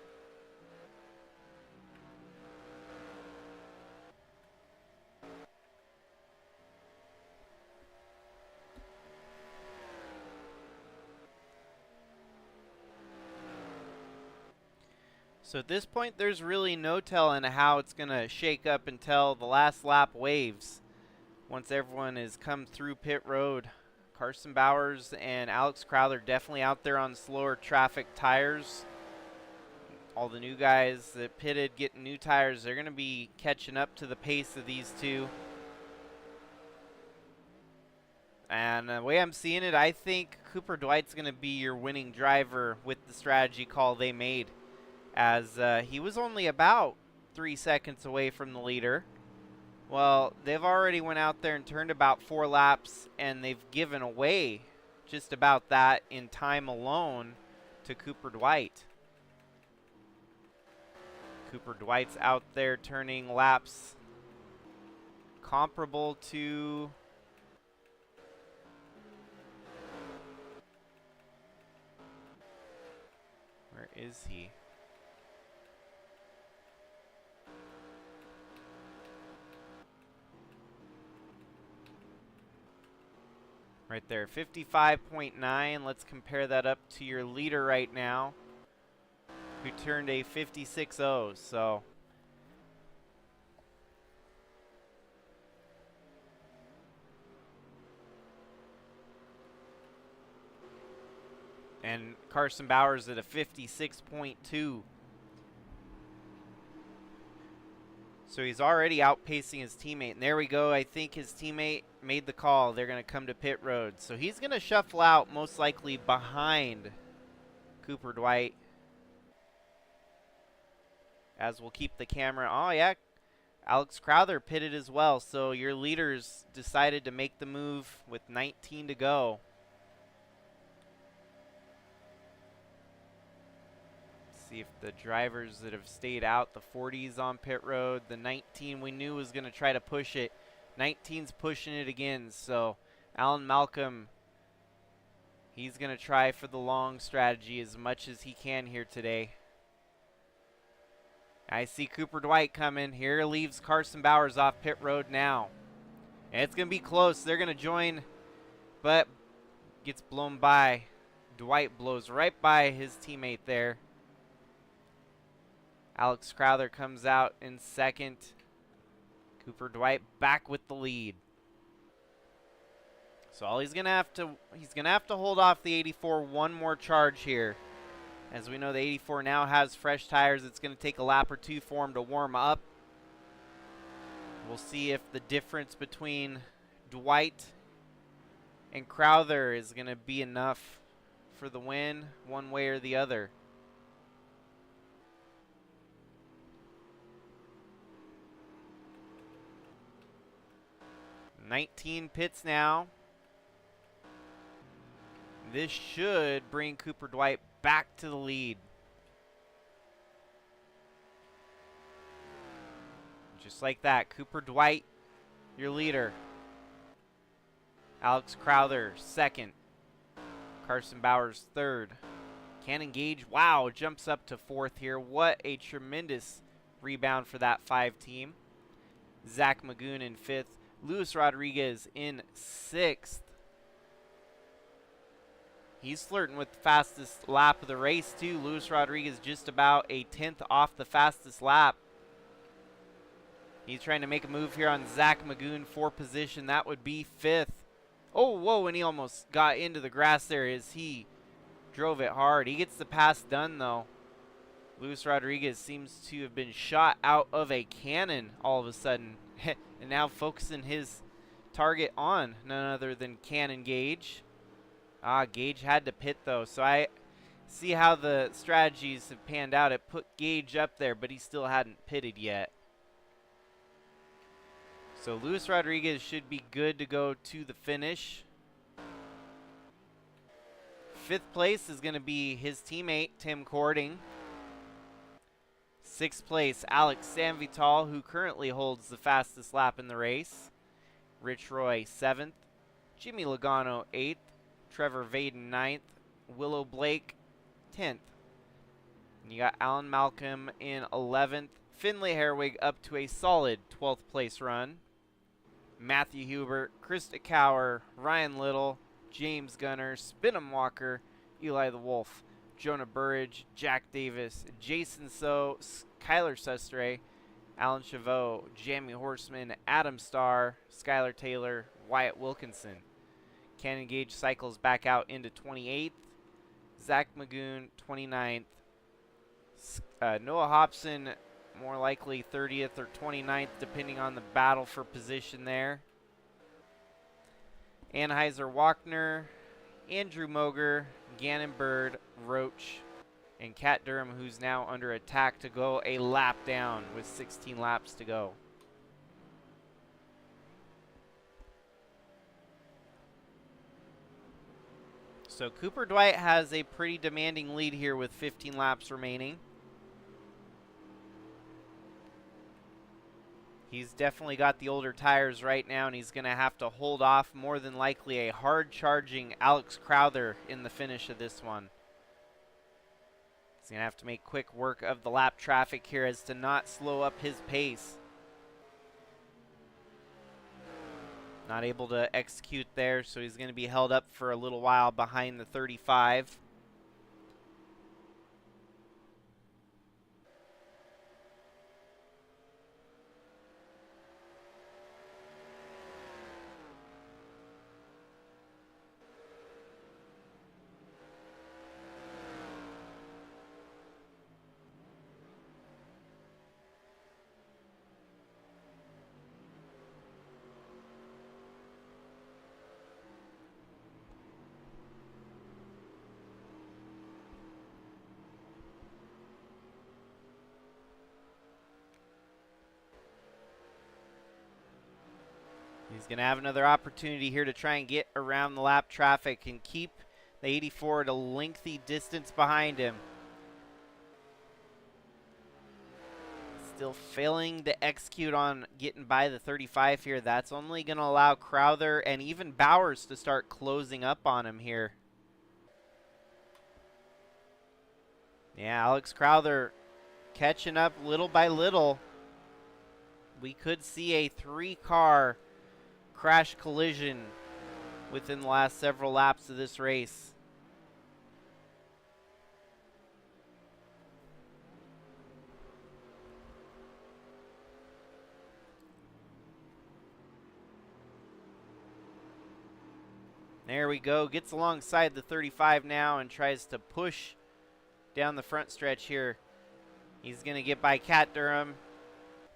So at this point, there's really no telling how it's going to shake up until the last lap waves. Once everyone has come through pit road, Carson Bowers and Alex Crowther definitely out there on slower traffic tires. All the new guys that pitted getting new tires, they're going to be catching up to the pace of these two. And the way I'm seeing it, I think Cooper Dwight's going to be your winning driver with the strategy call they made, as he was only about 3 seconds away from the leader. Well, they've already went out there and turned about 4 laps, and they've given away just about that in time alone to Cooper Dwight. Cooper Dwight's out there turning laps comparable to where is he? Right there, 55.9. Let's compare that up to your leader right now, who turned a 56.0. So and Carson Bowers at a 56.2. So he's already outpacing his teammate. And there we go. I think his teammate made the call. They're going to come to pit road. So he's going to shuffle out most likely behind Cooper Dwight. As we'll keep the camera. Oh, yeah. Alex Crowther pitted as well. So your leaders decided to make the move with 19 to go. See if the drivers that have stayed out, the 40's on pit road, the 19 we knew was going to try to push it. 19's pushing it again, so Alan Malcolm, he's going to try for the long strategy as much as he can here today. I see Cooper Dwight coming. Here leaves Carson Bowers off pit road now. And it's going to be close. They're going to join, but gets blown by. Dwight blows right by his teammate there. Alex Crowther comes out in second. Cooper Dwight back with the lead. So all he's gonna have to hold off the 84 one more charge here. As we know, the 84 now has fresh tires. It's gonna take a lap or two for him to warm up. We'll see if the difference between Dwight and Crowther is gonna be enough for the win, one way or the other. 19 pits now. This should bring Cooper Dwight back to the lead. Just like that, Cooper Dwight, your leader. Alex Crowther, second. Carson Bowers, third. Cannon Gage, wow, jumps up to fourth here. What a tremendous rebound for that 5 team. Zach Magoon in fifth. Luis Rodriguez in sixth. He's flirting with the fastest lap of the race too. Luis Rodriguez just about a 10th off the fastest lap. He's trying to make a move here on Zach Magoon for position. That would be fifth. Oh, whoa, and he almost got into the grass there as he drove it hard. He gets the pass done though. Luis Rodriguez seems to have been shot out of a cannon all of a sudden. And now focusing his target on none other than Cannon Gage. Gage had to pit though, so I see how the strategies have panned out. It put Gage up there, but he still hadn't pitted yet. So Luis Rodriguez should be good to go to the finish. 5th place is going to be his teammate, Tim Cording. 6th place, Alex Sanvital, who currently holds the fastest lap in the race. Rich Roy, 7th. Jimmy Logano, 8th. Trevor Vaden 9th. Willow Blake 10th. And you got Alan Malcolm in 11th. Finley Herwig up to a solid 12th place run. Matthew Hubert, Krista Cower, Ryan Little, James Gunner, Spinham Walker, Eli the Wolf, Jonah Burridge, Jack Davis, Jason So, Kyler Sustre, Alan Chavot, Jamie Horseman, Adam Starr, Skylar Taylor, Wyatt Wilkinson. Cannon Gage cycles back out into 28th. Zach Magoon, 29th. Noah Hobson, more likely 30th or 29th, depending on the battle for position there. Anheuser Wachner, Andrew Moger, Gannon Bird, Roach, and Kat Durham, who's now under attack to go a lap down with 16 laps to go. So Cooper Dwight has a pretty demanding lead here with 15 laps remaining. He's definitely got the older tires right now, and he's going to have to hold off more than likely a hard-charging Alex Crowther in the finish of this one. He's going to have to make quick work of the lap traffic here as to not slow up his pace. Not able to execute there, so he's going to be held up for a little while behind the 35. He's going to have another opportunity here to try and get around the lap traffic and keep the 84 at a lengthy distance behind him. Still failing to execute on getting by the 35 here. That's only going to allow Crowther and even Bowers to start closing up on him here. Yeah, Alex Crowther catching up little by little. We could see a 3-car crash collision within the last several laps of this race. There we go. Gets alongside the 35 now and tries to push down the front stretch here. He's going to get by Kat Durham,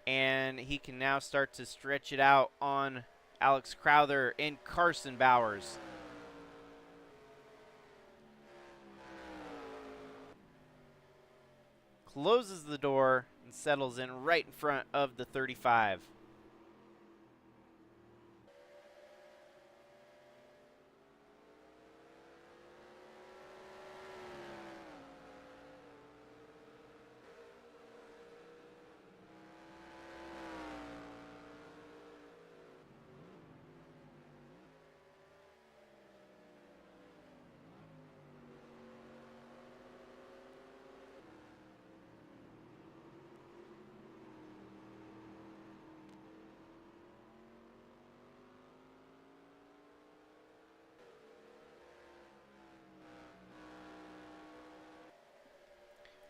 and he can now start to stretch it out on Alex Crowther and Carson Bowers. Closes the door and settles in right in front of the 35.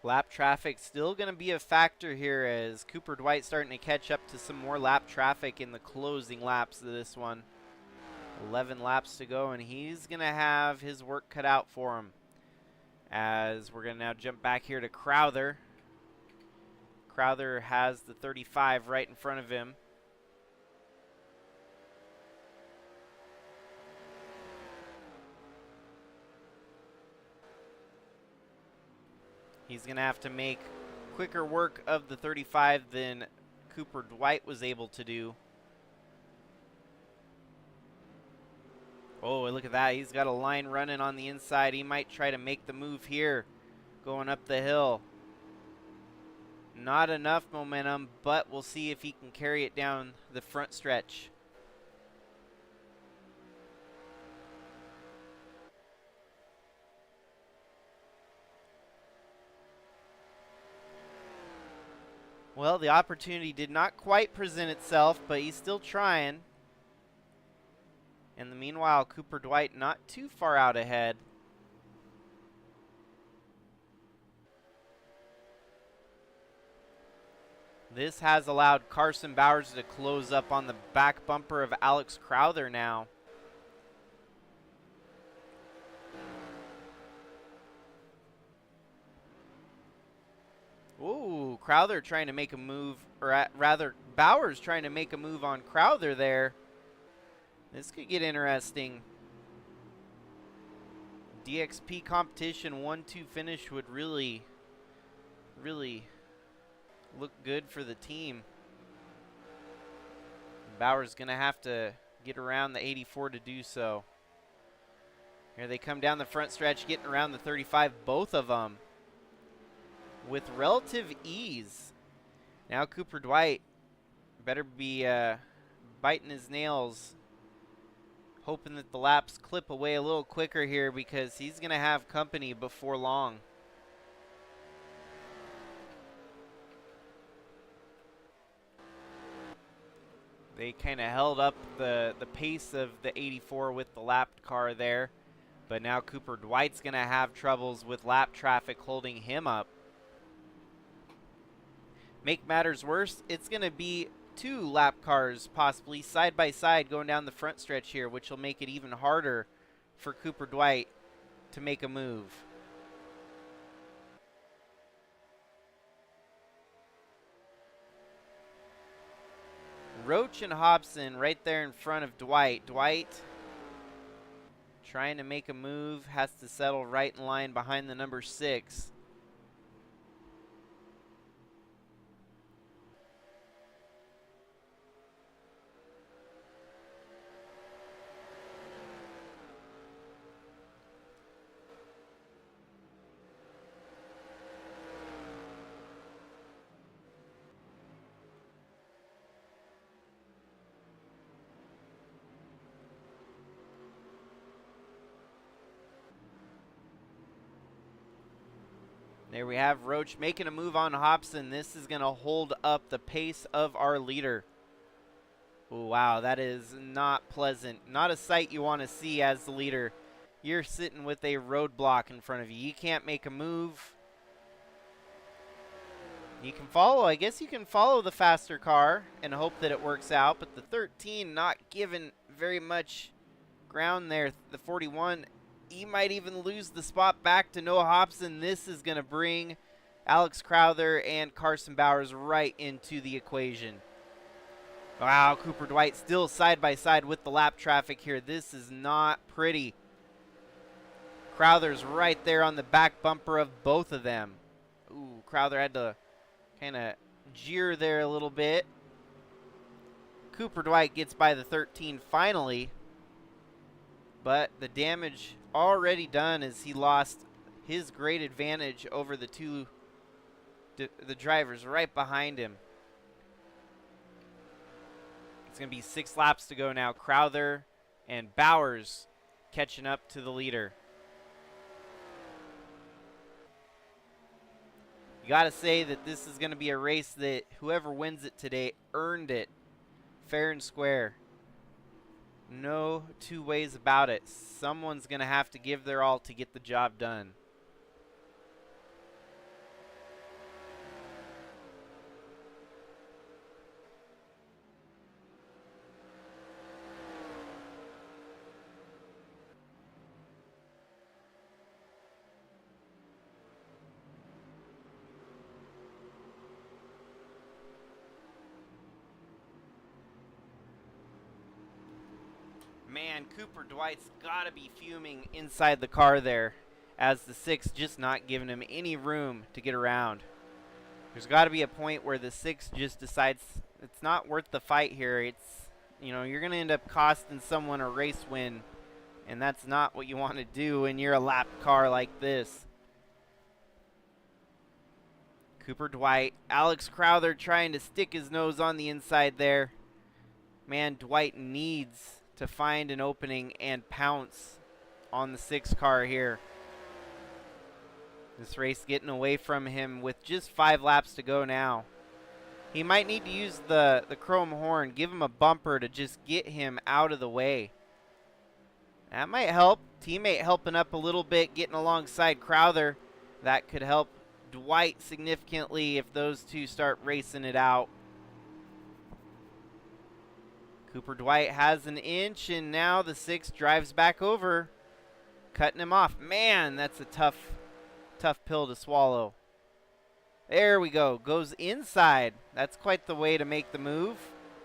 Lap traffic still going to be a factor here as Cooper Dwight starting to catch up to some more lap traffic in the closing laps of this one. 11 laps to go, and he's going to have his work cut out for him. As we're going to now jump back here to Crowther. Crowther has the 35 right in front of him. He's going to have to make quicker work of the 35 than Cooper Dwight was able to do. Oh, look at that. He's got a line running on the inside. He might try to make the move here going up the hill. Not enough momentum, but we'll see if he can carry it down the front stretch. Well, the opportunity did not quite present itself, but he's still trying. And meanwhile, Cooper Dwight not too far out ahead. This has allowed Carson Bowers to close up on the back bumper of Alex Crowther now. Ooh, Crowther trying to make a move, or rather, Bowers trying to make a move on Crowther there. This could get interesting. DXP competition 1-2 finish would really look good for the team. Bowers going to have to get around the 84 to do so. Here they come down the front stretch, getting around the 35, both of them, with relative ease. Now Cooper Dwight better be biting his nails, hoping that the laps clip away a little quicker here, because he's going to have company before long. They kind of held up the pace of the 84 with the lapped car there. But now Cooper Dwight's going to have troubles with lap traffic holding him up. Make matters worse, it's going to be 2 lap cars possibly side by side going down the front stretch here, which will make it even harder for Cooper Dwight to make a move. Roach and Hobson right there in front of Dwight. Dwight trying to make a move, has to settle right in line behind the number 6. There we have Roach making a move on Hobson. This is going to hold up the pace of our leader. Ooh, wow, that is not pleasant. Not a sight you want to see as the leader. You're sitting with a roadblock in front of you. You can't make a move. You can follow. I guess you can follow the faster car and hope that it works out. But the 13 not given very much ground there. The 41, he might even lose the spot back to Noah Hobson. This is going to bring Alex Crowther and Carson Bowers right into the equation. Wow, Cooper Dwight still side by side with the lap traffic here. This is not pretty. Crowther's right there on the back bumper of both of them. Ooh, Crowther had to kind of jeer there a little bit. Cooper Dwight gets by the 13 finally, but the damage already done as he lost his great advantage over the the drivers right behind him. It's going to be 6 laps to go now. Crowther and Bowers catching up to the leader. You got to say that this is going to be a race that whoever wins it today earned it fair and square. No two ways about it. Someone's going to have to give their all to get the job done. Man, Cooper Dwight's got to be fuming inside the car there, as the 6 just not giving him any room to get around. There's got to be a point where the 6 just decides it's not worth the fight here. It's, you know, you're going to end up costing someone a race win, and that's not what you want to do when you're a lap car like this. Cooper Dwight, Alex Crowther trying to stick his nose on the inside there. Man, Dwight needs to find an opening and pounce on the 6 car here. This race getting away from him with just 5 laps to go now. He might need to use the chrome horn, give him a bumper to just get him out of the way. That might help. Teammate helping up a little bit, getting alongside Crowther. That could help Dwight significantly if those two start racing it out. Cooper Dwight has an inch, and now the 6 drives back over, cutting him off. Man, that's a tough pill to swallow. There we go. Goes inside. That's quite the way to make the move.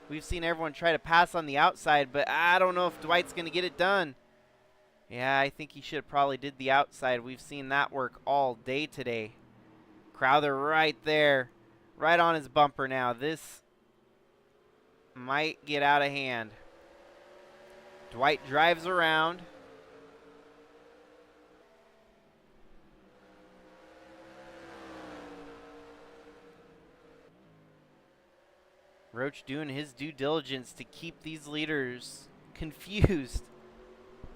We've seen everyone try to pass on the outside, but I don't know if Dwight's going to get it done. Yeah, I think he should have probably did the outside. We've seen that work all day today. Crowther right there, right on his bumper now. This might get out of hand. Dwight drives around. Roach doing his due diligence to keep these leaders confused.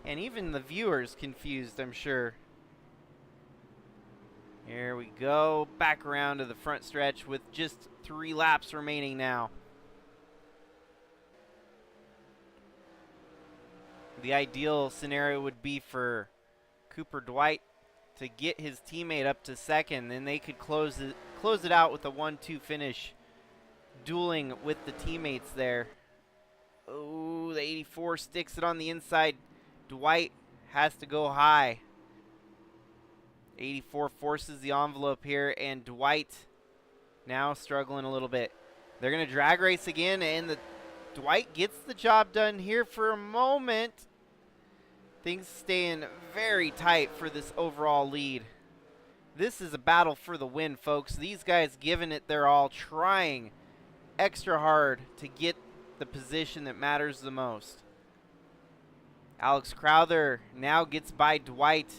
And even the viewers confused, I'm sure. Here we go. Back around to the front stretch with just 3 laps remaining now. The ideal scenario would be for Cooper Dwight to get his teammate up to second, then they could close it out with a 1-2 finish, dueling with the teammates there. Oh, the 84 sticks it on the inside. Dwight has to go high. 84 forces the envelope here, and Dwight now struggling a little bit. They're going to drag race again, and Dwight gets the job done here for a moment. Things staying very tight for this overall lead. This is a battle for the win, folks. These guys giving it their all, trying extra hard to get the position that matters the most. Alex Crowther now gets by Dwight,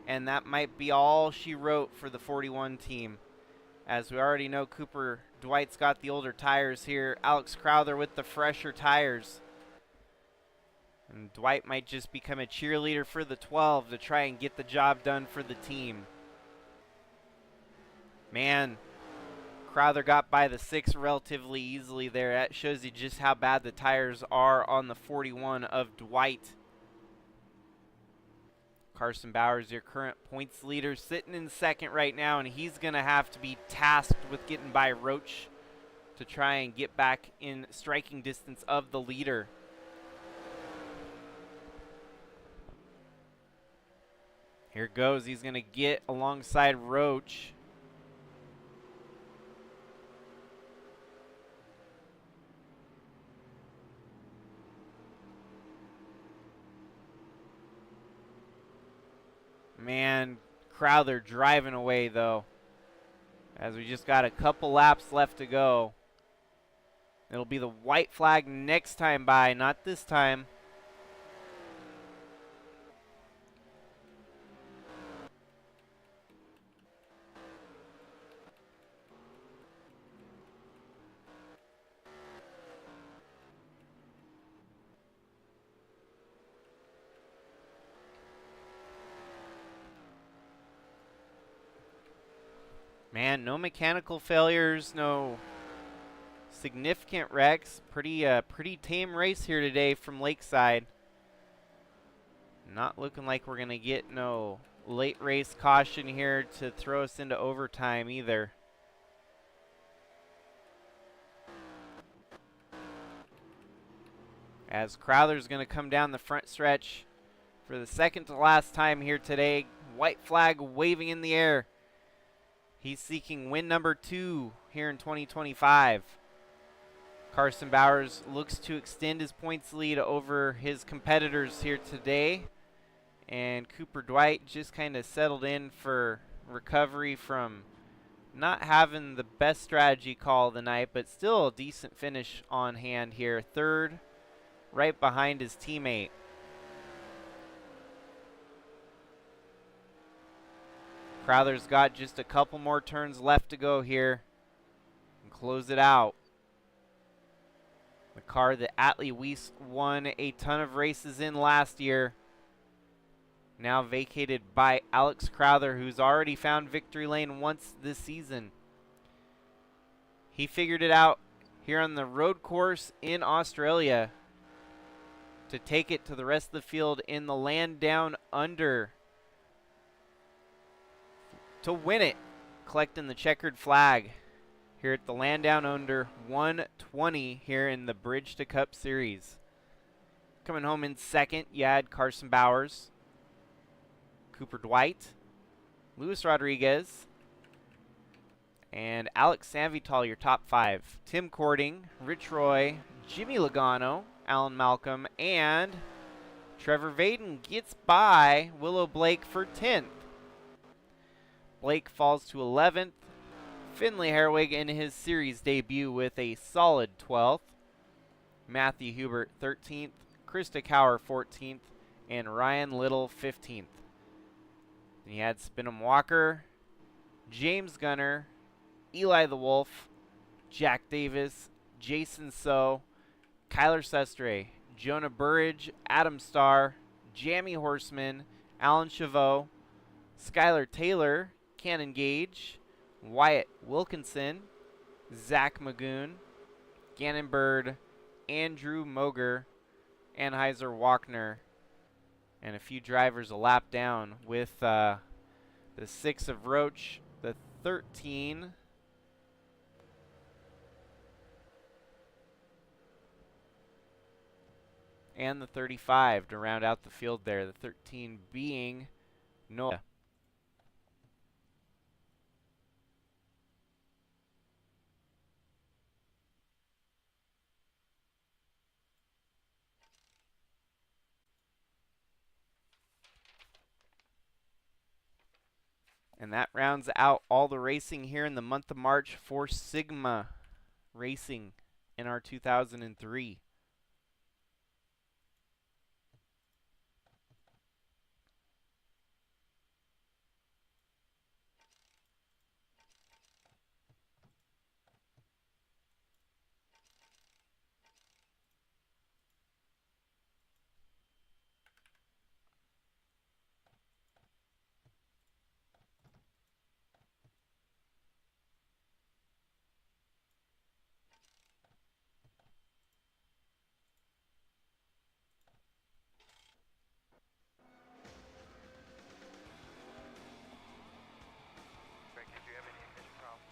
and that might be all she wrote for the 41 team. As we already know, Cooper Dwight's got the older tires here. Alex Crowther with the fresher tires. And Dwight might just become a cheerleader for the 12 to try and get the job done for the team. Man, Crowther got by the 6 relatively easily there. That shows you just how bad the tires are on the 41 of Dwight. Carson Bowers, your current points leader, sitting in second right now, and he's going to have to be tasked with getting by Roach to try and get back in striking distance of the leader. Here goes. He's going to get alongside Roach. Man, Crowther driving away, though, as we just got a couple laps left to go. It'll be the white flag next time by, not this time. Man, no mechanical failures, no significant wrecks. Pretty tame race here today from Lakeside. Not looking like we're going to get no late race caution here to throw us into overtime either. As Crowther's going to come down the front stretch for the second to last time here today. White flag waving in the air. He's seeking win number 2 here in 2025. Carson Bowers looks to extend his points lead over his competitors here today. And Cooper Dwight just kind of settled in for recovery from not having the best strategy call of the night, but still a decent finish on hand here. Third, right behind his teammate. Crowther's got just a couple more turns left to go here and close it out. The car that Atlee Weiss won a ton of races in last year, now vacated by Alex Crowther, who's already found victory lane once this season. He figured it out here on the road course in Australia to take it to the rest of the field in the land down under to win it, collecting the checkered flag here at the land down under 120 here in the Bridge to Cup Series. Coming home in second, you had Carson Bowers, Cooper Dwight, Luis Rodriguez, and Alex Sanvital, your top 5. Tim Cording, Rich Roy, Jimmy Logano, Alan Malcolm, and Trevor Vaden gets by Willow Blake for 10th. Blake falls to 11th. Finley Herwig in his series debut with a solid 12th. Matthew Hubert 13th. Krista Cower 14th. And Ryan Little 15th. Then you had Spinham Walker, James Gunner, Eli the Wolf, Jack Davis, Jason So, Kyler Sestre, Jonah Burridge, Adam Starr, Jamie Horseman, Alan Chavot, Skylar Taylor, Cannon Gage, Wyatt Wilkinson, Zach Magoon, Gannon Bird, Andrew Moger, Anheuser Walkner, and a few drivers a lap down with the 6 of Roach, the 13 and the 35 to round out the field there, the 13 being Noah. And that rounds out all the racing here in the month of March for Sigma Racing NR2003. Greg, did you have any ignition problems?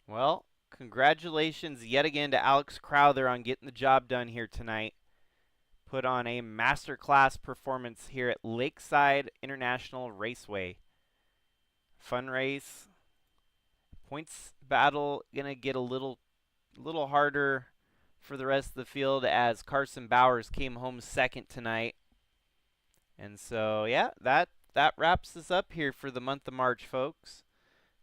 Well, congratulations yet again to Alex Crowther on getting the job done here tonight. Put on a masterclass performance here at Lakeside International Raceway. Fun race. Points battle gonna get a little harder for the rest of the field as Carson Bowers came home second tonight. And so yeah, that wraps us up here for the month of March, folks.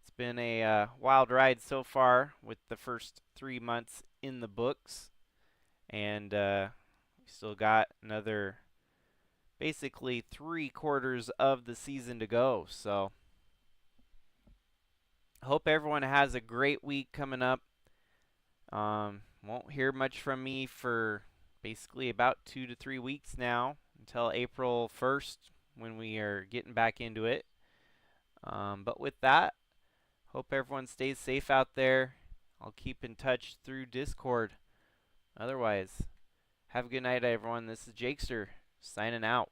It's been a wild ride so far with the first 3 months in the books, and we still got another basically 3/4 of the season to go. So I hope everyone has a great week coming up. Won't hear much from me for basically about 2 to 3 weeks now until April 1st when we are getting back into it. But with that, hope everyone stays safe out there. I'll keep in touch through Discord. Otherwise, have a good night, everyone. This is Jakester signing out.